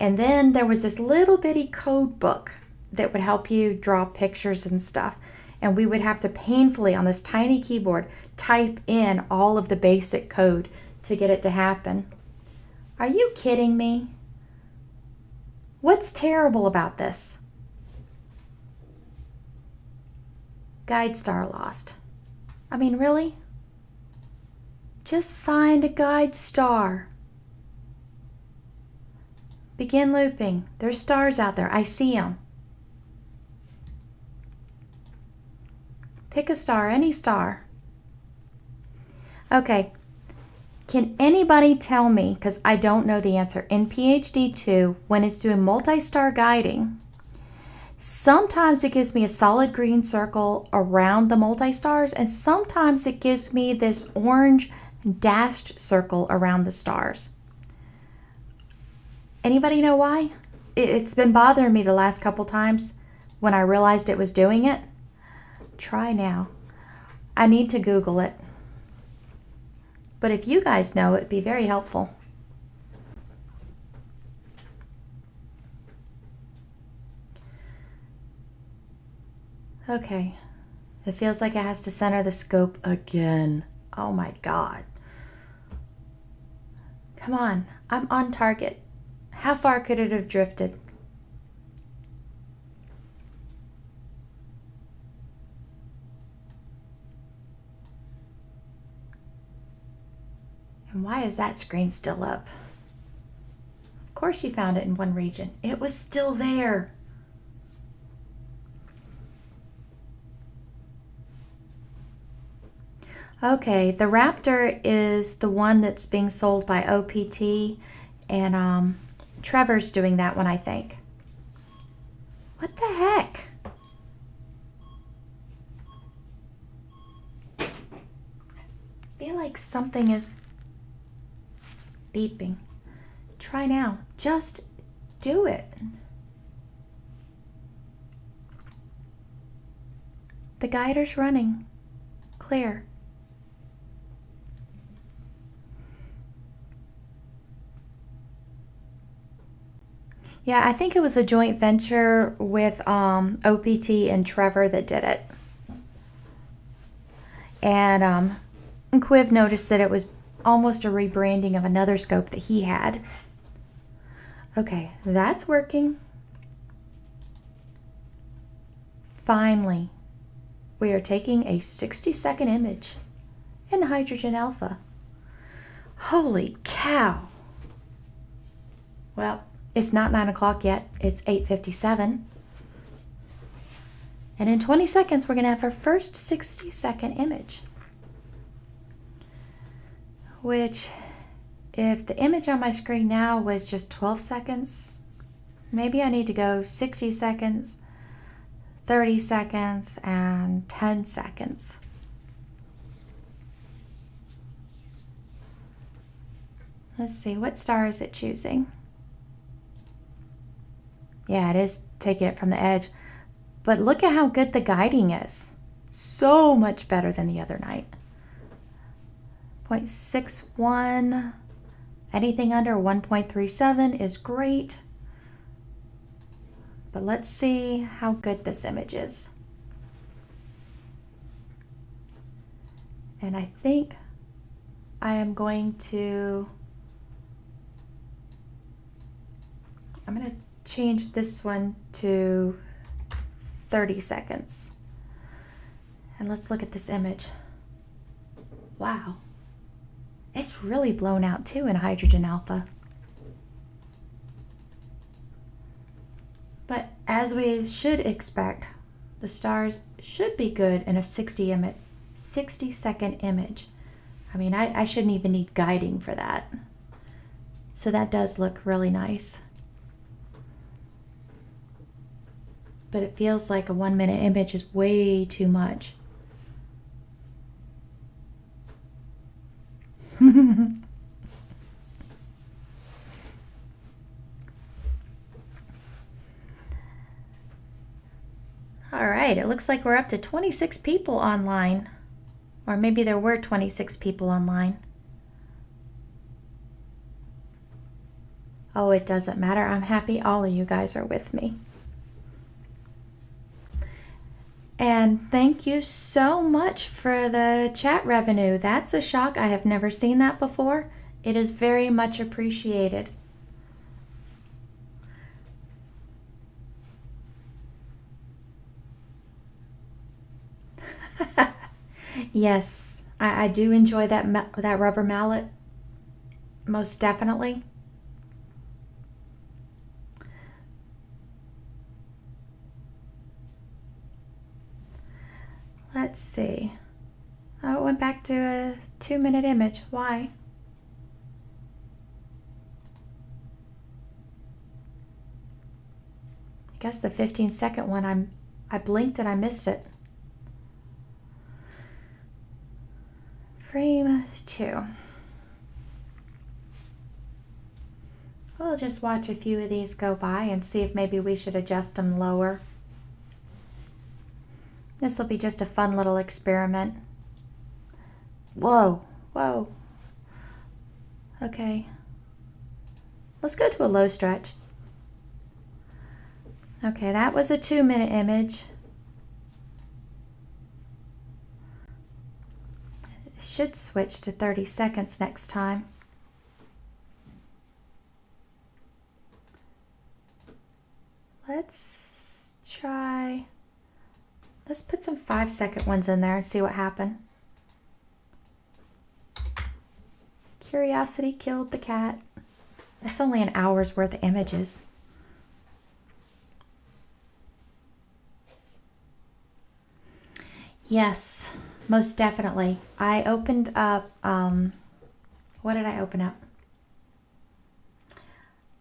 Speaker 1: And then there was this little bitty code book that would help you draw pictures and stuff. And we would have to painfully, on this tiny keyboard, type in all of the basic code to get it to happen. Are you kidding me? What's terrible about this? Guide star lost. I mean, really? Just find a guide star. Begin looping. There's stars out there. I see them. Pick a star, any star. Okay. Can anybody tell me, because I don't know the answer, in PhD 2, when it's doing multi-star guiding, sometimes it gives me a solid green circle around the multi-stars, and sometimes it gives me this orange dashed circle around the stars. Anybody know why? It's been bothering me the last couple times when I realized it was doing it. Try now. I need to Google it. But if you guys know, it'd be very helpful. Okay. It feels like it has to center the scope again. Oh my God. Come on. I'm on target. How far could it have drifted? And why is that screen still up? Of course you found it in one region. It was still there. Okay, the Raptor is the one that's being sold by OPT, and Trevor's doing that one, I think. What the heck? I feel like something is beeping. Try now. Just do it. The guider's running. Clear. Yeah, I think it was a joint venture with OPT and Trevor that did it. And Quiv noticed that it was almost a rebranding of another scope that he had. Okay, that's working. Finally, we are taking a 60-second image in hydrogen alpha. Holy cow! Well, it's not 9 o'clock yet, it's 8:57. And in 20 seconds, we're going to have our first 60-second image. Which, if the image on my screen now was just 12 seconds, maybe I need to go 60 seconds, 30 seconds, and 10 seconds. Let's see, what star is it choosing? Yeah, it is taking it from the edge. But look at how good the guiding is. So much better than the other night. 0.61. Anything under 1.37 is great. But let's see how good this image is. And I think I am going to... I'm going to change this one to 30 seconds. And let's look at this image. Wow. It's really blown out too in hydrogen alpha. But as we should expect, the stars should be good in a 60-second image. I mean, I shouldn't even need guiding for that. So that does look really nice. But it feels like a 1-minute image is way too much. All right, it looks like we're up to 26 people online. Or maybe there were 26 people online. Oh, it doesn't matter. I'm happy all of you guys are with me. And thank you so much for the chat revenue. That's a shock. I have never seen that before. It is very much appreciated. Yes, I do enjoy that rubber mallet. Most definitely. Let's see. Oh, it went back to a 2-minute image. Why? I guess the 15-second one, I blinked and I missed it. Frame 2. We'll just watch a few of these go by and see if maybe we should adjust them lower. This will be just a fun little experiment. Whoa, whoa. Okay. Let's go to a low stretch. Okay, that was a 2-minute image. It should switch to 30 seconds next time. Let's try... Let's put some 5-second ones in there and see what happened. Curiosity killed the cat. That's only an hour's worth of images. Yes, most definitely. I opened up, what did I open up?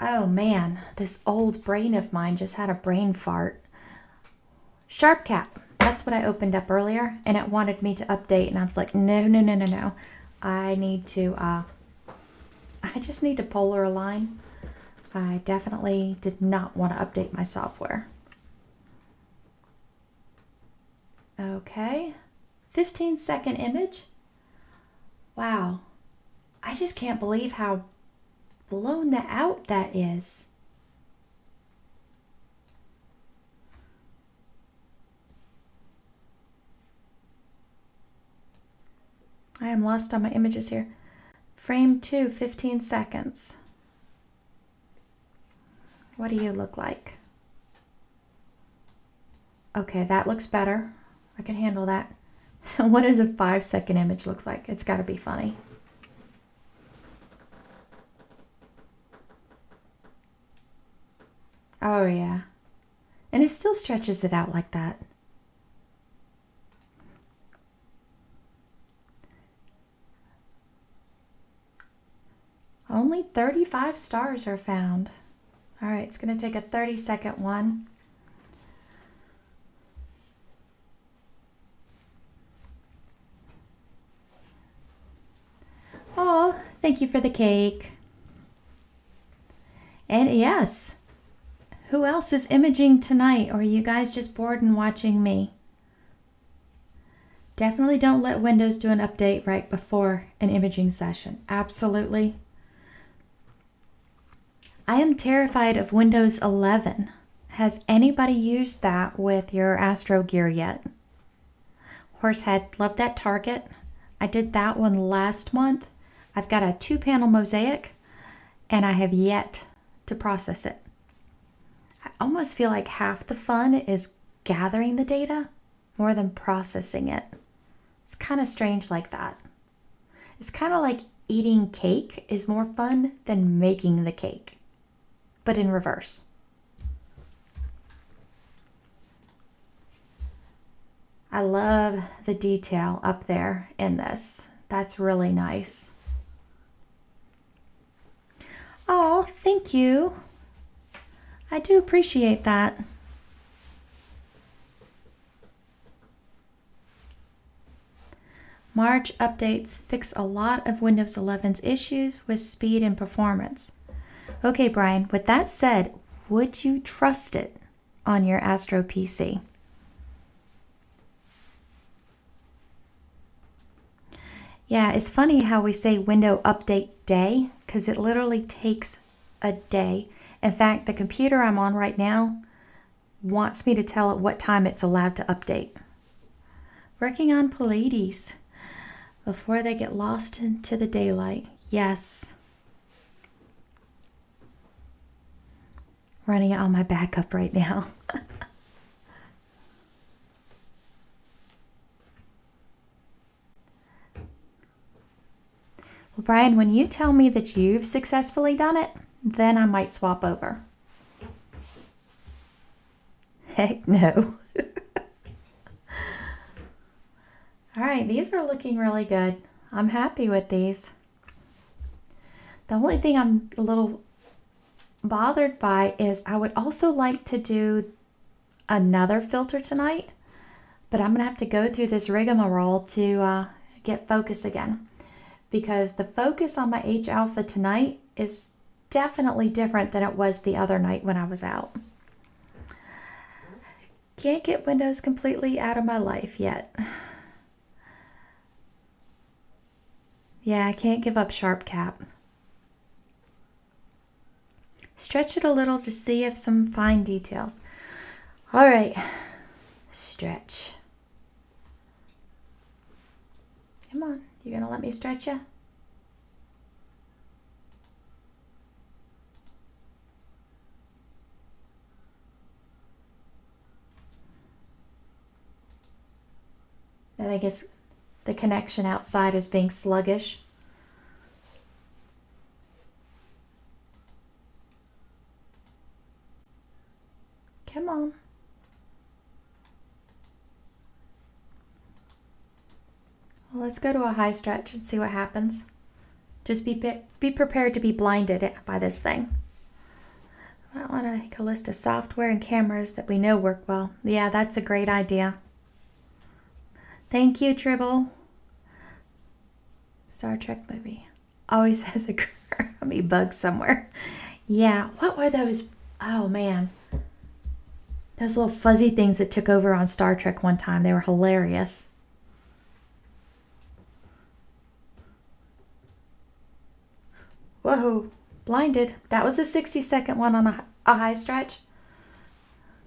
Speaker 1: Oh man, this old brain of mine just had a brain fart. SharpCap. That's what I opened up earlier, and it wanted me to update, and I was like, no. I need to, I just need to polar align. I definitely did not want to update my software. Okay. 15-second image. Wow. I just can't believe how blown out that is. I am lost on my images here. Frame 2, 15 seconds. What do you look like? Okay, that looks better. I can handle that. So what does a 5-second image look like? It's got to be funny. Oh yeah. And it still stretches it out like that. Only 35 stars are found. All right, it's going to take a 30-second one. Oh, thank you for the cake. And yes, who else is imaging tonight? Or are you guys just bored and watching me? Definitely don't let Windows do an update right before an imaging session. Absolutely. I am terrified of Windows 11. Has anybody used that with your Astro gear yet? Horsehead, love that target. I did that one last month. I've got a 2-panel mosaic and I have yet to process it. I almost feel like half the fun is gathering the data more than processing it. It's kind of strange like that. It's kind of like eating cake is more fun than making the cake, but in reverse. I love the detail up there in this. That's really nice. Oh, thank you. I do appreciate that. March updates fix a lot of Windows 11's issues with speed and performance. Okay, Brian, with that said, would you trust it on your Astro PC? Yeah, it's funny how we say window update day, because it literally takes a day. In fact, the computer I'm on right now wants me to tell it what time it's allowed to update. Working on Pleiades before they get lost into the daylight. Yes. Running it on my backup right now. Well, Brian, when you tell me that you've successfully done it, then I might swap over. Heck no. All right, these are looking really good. I'm happy with these. The only thing I'm a little bothered by is I would also like to do another filter tonight, but I'm going to have to go through this rigmarole to get focus again, because the focus on my H alpha tonight is definitely different than it was the other night when I was out. Can't get Windows completely out of my life yet. Yeah, I can't give up Sharp Cap. Stretch it a little to see if some fine details. All right, stretch. Come on, you gonna let me stretch you? I think it's the connection outside is being sluggish. Come on. Well, let's go to a high stretch and see what happens. Just be prepared to be blinded by this thing. I want to make a list of software and cameras that we know work well. Yeah, that's a great idea. Thank you, Tribble. Star Trek movie. Always has a bug somewhere. Yeah, what were those? Oh, man. Those little fuzzy things that took over on Star Trek one time, they were hilarious. Whoa, blinded. That was a 60-second one on a high stretch.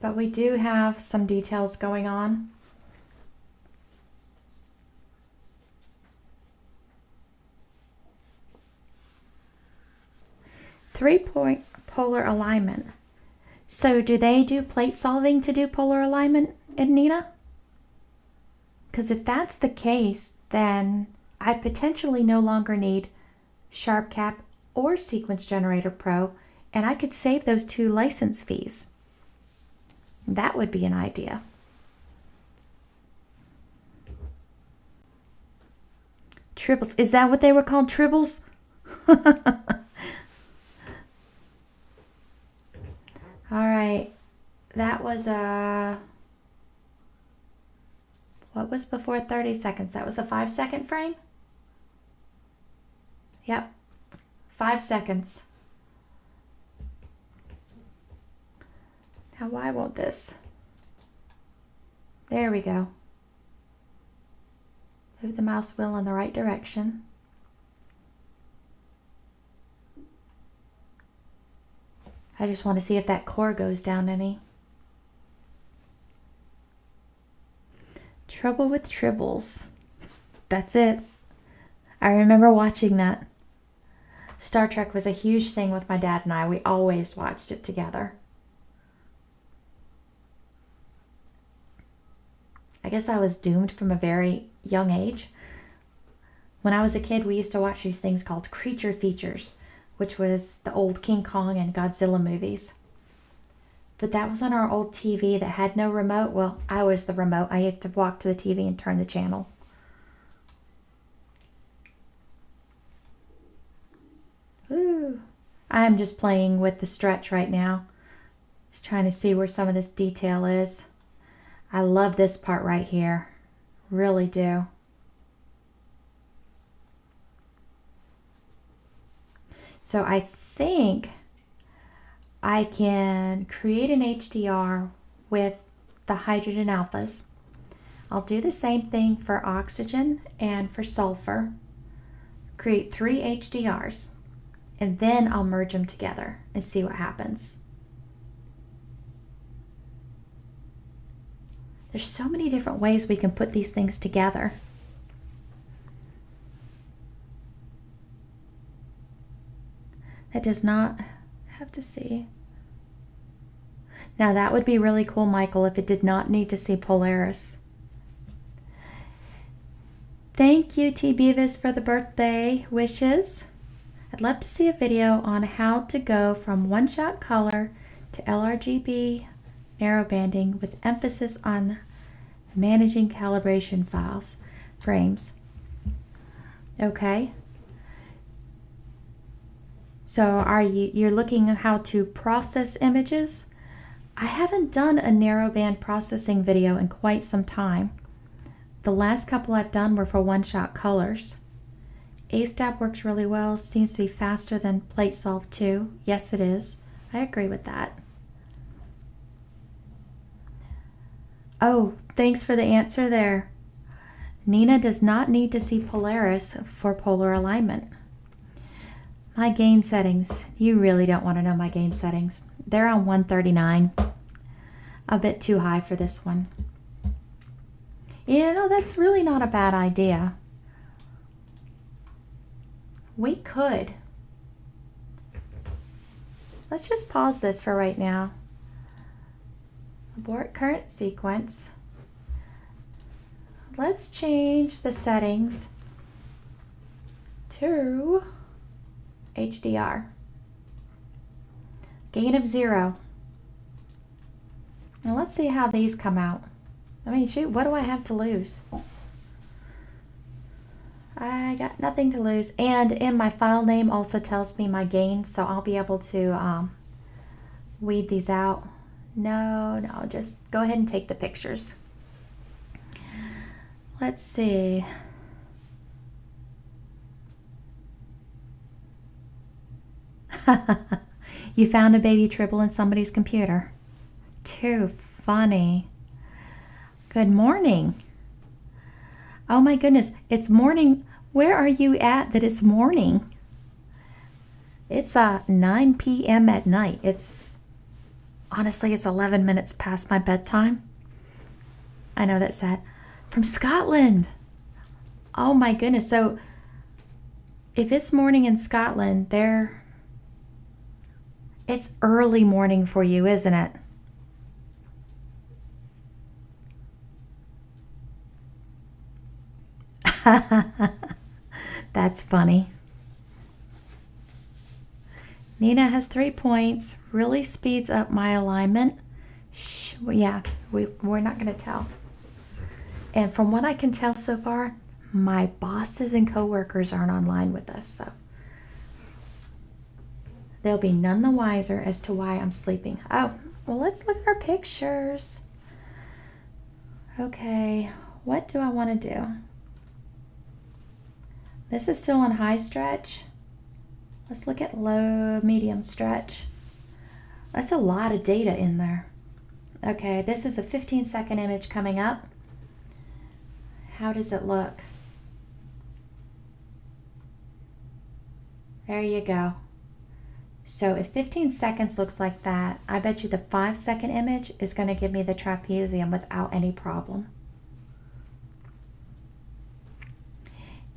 Speaker 1: But we do have some details going on. 3-point polar alignment. So do they do plate solving to do polar alignment in Nina? Because if that's the case, then I potentially no longer need SharpCap or Sequence Generator Pro, and I could save those 2 license fees. That would be an idea. Tribbles. Is that what they were called? Tribbles? All right. That was what was before 30 seconds? That was a 5-second frame? Yep. 5 seconds. Now why won't this? There we go. Move the mouse wheel in the right direction. I just want to see if that core goes down any. Trouble with Tribbles. That's it. I remember watching that. Star Trek was a huge thing with my dad and I. We always watched it together. I guess I was doomed from a very young age. When I was a kid, we used to watch these things called creature features, which was the old King Kong and Godzilla movies. But that was on our old TV that had no remote. Well, I was the remote. I had to walk to the TV and turn the channel. Ooh. I'm just playing with the stretch right now. Just trying to see where some of this detail is. I love this part right here. Really do. So I think I can create an HDR with the hydrogen alphas. I'll do the same thing for oxygen and for sulfur. Create 3 HDRs, and then I'll merge them together and see what happens. There's so many different ways we can put these things together. That does not have to see. Now that would be really cool, Michael, if it did not need to see Polaris. Thank you, T. Beavis, for the birthday wishes. I'd love to see a video on how to go from one-shot color to LRGB narrowbanding with emphasis on managing calibration frames. Okay. So you're looking at how to process images? I haven't done a narrowband processing video in quite some time. The last couple I've done were for one-shot colors. ASTAB works really well, seems to be faster than PlateSolve 2. Yes, it is. I agree with that. Oh, thanks for the answer there. Nina does not need to see Polaris for polar alignment. My gain settings. You really don't want to know my gain settings. They're on 139. A bit too high for this one. You know, that's really not a bad idea. We could. Let's just pause this for right now. Abort current sequence. Let's change the settings to HDR. Gain of 0. Now let's see how these come out. I mean, shoot, what do I have to lose? I got nothing to lose. And in my file name also tells me my gain, so I'll be able to weed these out. No, just go ahead and take the pictures. Let's see. You found a baby Tribble in somebody's computer. Too funny. Good morning. Oh my goodness, it's morning. Where are you at that it's morning? It's 9 p.m. at night. Honestly, it's 11 minutes past my bedtime. I know that's sad. From Scotland. Oh my goodness. So if it's morning in Scotland, it's early morning for you, isn't it? That's funny. Nina has 3 points. Really speeds up my alignment. Shh, well, yeah, we're not going to tell. And from what I can tell so far, my bosses and coworkers aren't online with us, so they'll be none the wiser as to why I'm sleeping. Oh, well, let's look at our pictures. Okay, what do I want to do? This is still on high stretch. Let's look at low, medium stretch. That's a lot of data in there. Okay, this is a 15-second image coming up. How does it look? There you go. So if 15 seconds looks like that, I bet you the 5-second image is going to give me the trapezium without any problem.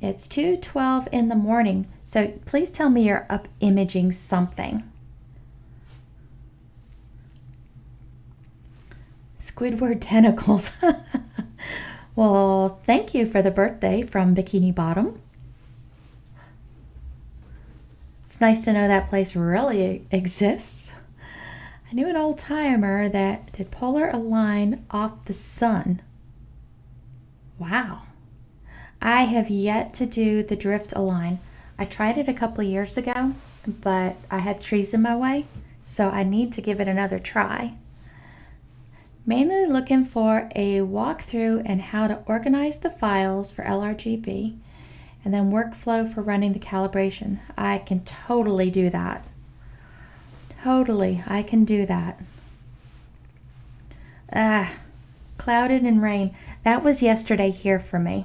Speaker 1: It's 2:12 in the morning, so please tell me you're up imaging something. Squidward tentacles. Well, thank you for the birthday from Bikini Bottom. It's nice to know that place really exists. I knew an old timer that did polar align off the sun. Wow. I have yet to do the drift align. I tried it a couple of years ago, but I had trees in my way, so I need to give it another try. Mainly looking for a walkthrough and how to organize the files for LRGB, and then workflow for running the calibration. I can totally do that. Totally, I can do that. Clouded and rain. That was yesterday here for me.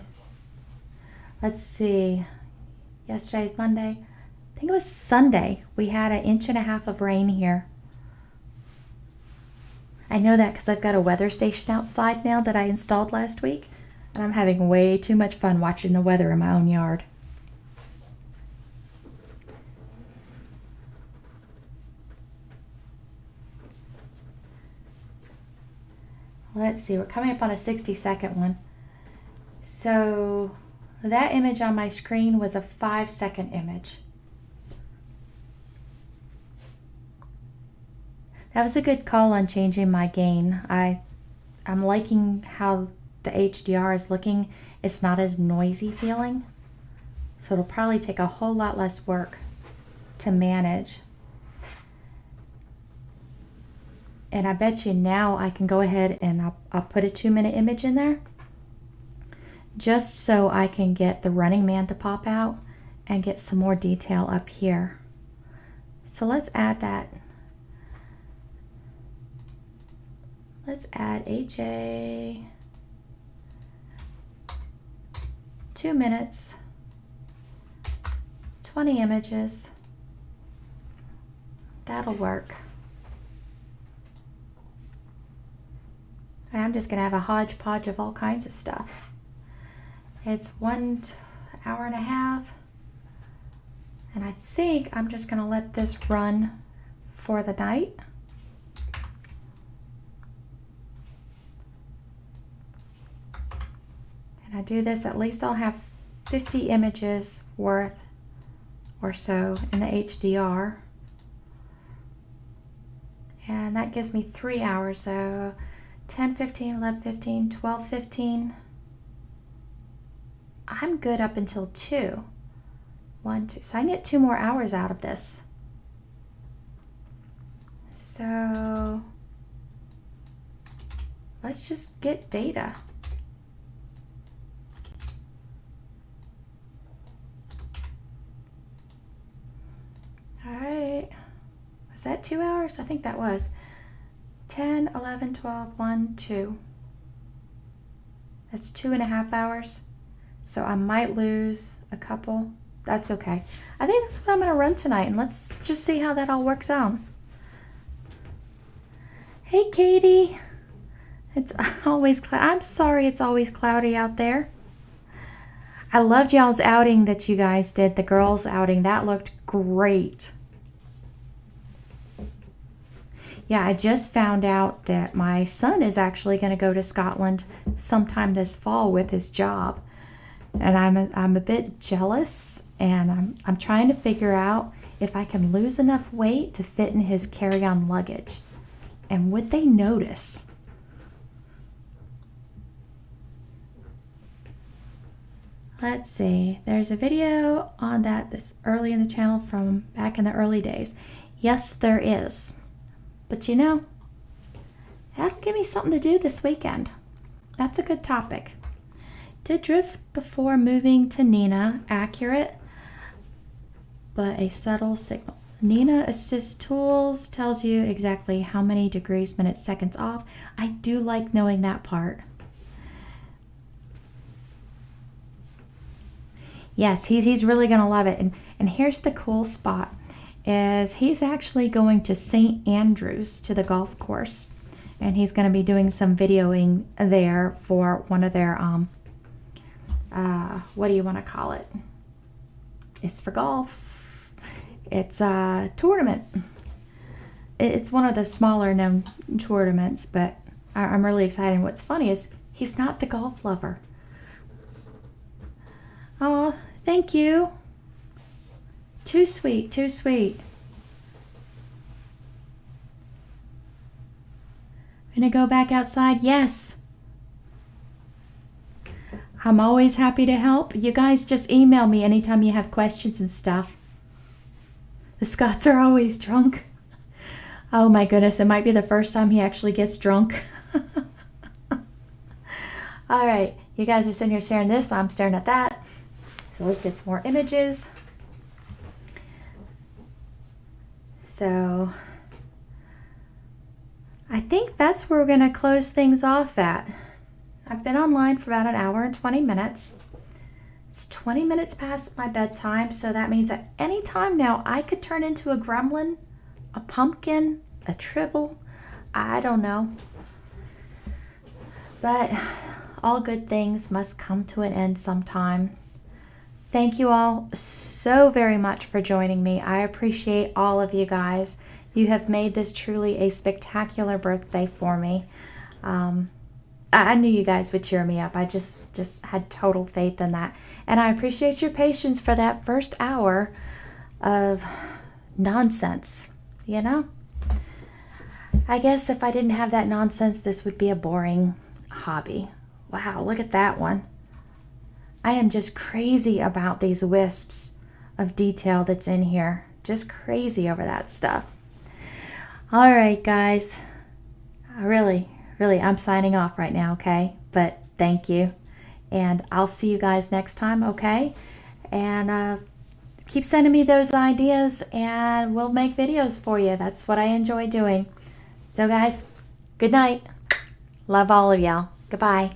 Speaker 1: Let's see. Yesterday's Monday. I think it was Sunday. We had 1.5 inches of rain here. I know that because I've got a weather station outside now that I installed last week, and I'm having way too much fun watching the weather in my own yard. Let's see, we're coming up on a 60-second one. So that image on my screen was a 5-second image. That was a good call on changing my gain. I'm liking how the HDR is looking. It's not as noisy feeling. So it'll probably take a whole lot less work to manage. And I bet you now I can go ahead and I'll put a 2-minute image in there just so I can get the Running Man to pop out and get some more detail up here. So let's add that. Let's add HA, 2 minutes, 20 images. That'll work. I'm just gonna have a hodgepodge of all kinds of stuff. It's 1 hour and a half, and I think I'm just gonna let this run for the night. And I do this, at least I'll have 50 images worth or so in the HDR. And that gives me 3 hours, so 10, 15, 11, 15, 12, 15. I'm good up until 2. 1, 2. So I can get 2 more hours out of this. So let's just get data. All right. Was that 2 hours? I think that was. 10, 11, 12, 1, 2. That's 2.5 hours. So I might lose a couple. That's okay. I think that's what I'm going to run tonight, and let's just see how that all works out. Hey, Katie. It's always I'm sorry it's always cloudy out there. I loved y'all's outing that you guys did, the girls' outing. That looked great. Yeah, I just found out that my son is actually going to go to Scotland sometime this fall with his job. And I'm a bit jealous, and I'm trying to figure out if I can lose enough weight to fit in his carry-on luggage. And would they notice? Let's see. There's a video on that this early in the channel from back in the early days. Yes, there is. But you know, that'll give me something to do this weekend. That's a good topic. Did drift before moving to Nina. Accurate, but a subtle signal. Nina Assist Tools tells you exactly how many degrees, minutes, seconds off. I do like knowing that part. Yes, he's really going to love it. And here's the cool spot, is he's actually going to St. Andrews to the golf course. And he's going to be doing some videoing there for one of their, what do you want to call it? It's for golf. It's a tournament. It's one of the smaller known tournaments, but I'm really excited. And what's funny is he's not the golf lover. Oh, thank you. Too sweet, too sweet. Gonna go back outside? Yes. I'm always happy to help. You guys just email me anytime you have questions and stuff. The Scots are always drunk. Oh my goodness, it might be the first time he actually gets drunk. All right, you guys are sitting here staring at this, I'm staring at that. So let's get some more images. So I think that's where we're going to close things off at. I've been online for about an hour and 20 minutes. It's 20 minutes past my bedtime, so that means at any time now I could turn into a gremlin, a pumpkin, a tribble. I don't know. But all good things must come to an end sometime. Thank you all so very much for joining me. I appreciate all of you guys. You have made this truly a spectacular birthday for me. I knew you guys would cheer me up. I just had total faith in that. And I appreciate your patience for that first hour of nonsense, you know? I guess if I didn't have that nonsense, this would be a boring hobby. Wow, look at that one. I am just crazy about these wisps of detail that's in here. Just crazy over that stuff. All right, guys. Really, I'm signing off right now, okay? But thank you. And I'll see you guys next time, okay? And keep sending me those ideas and we'll make videos for you. That's what I enjoy doing. So guys, good night. Love all of y'all. Goodbye.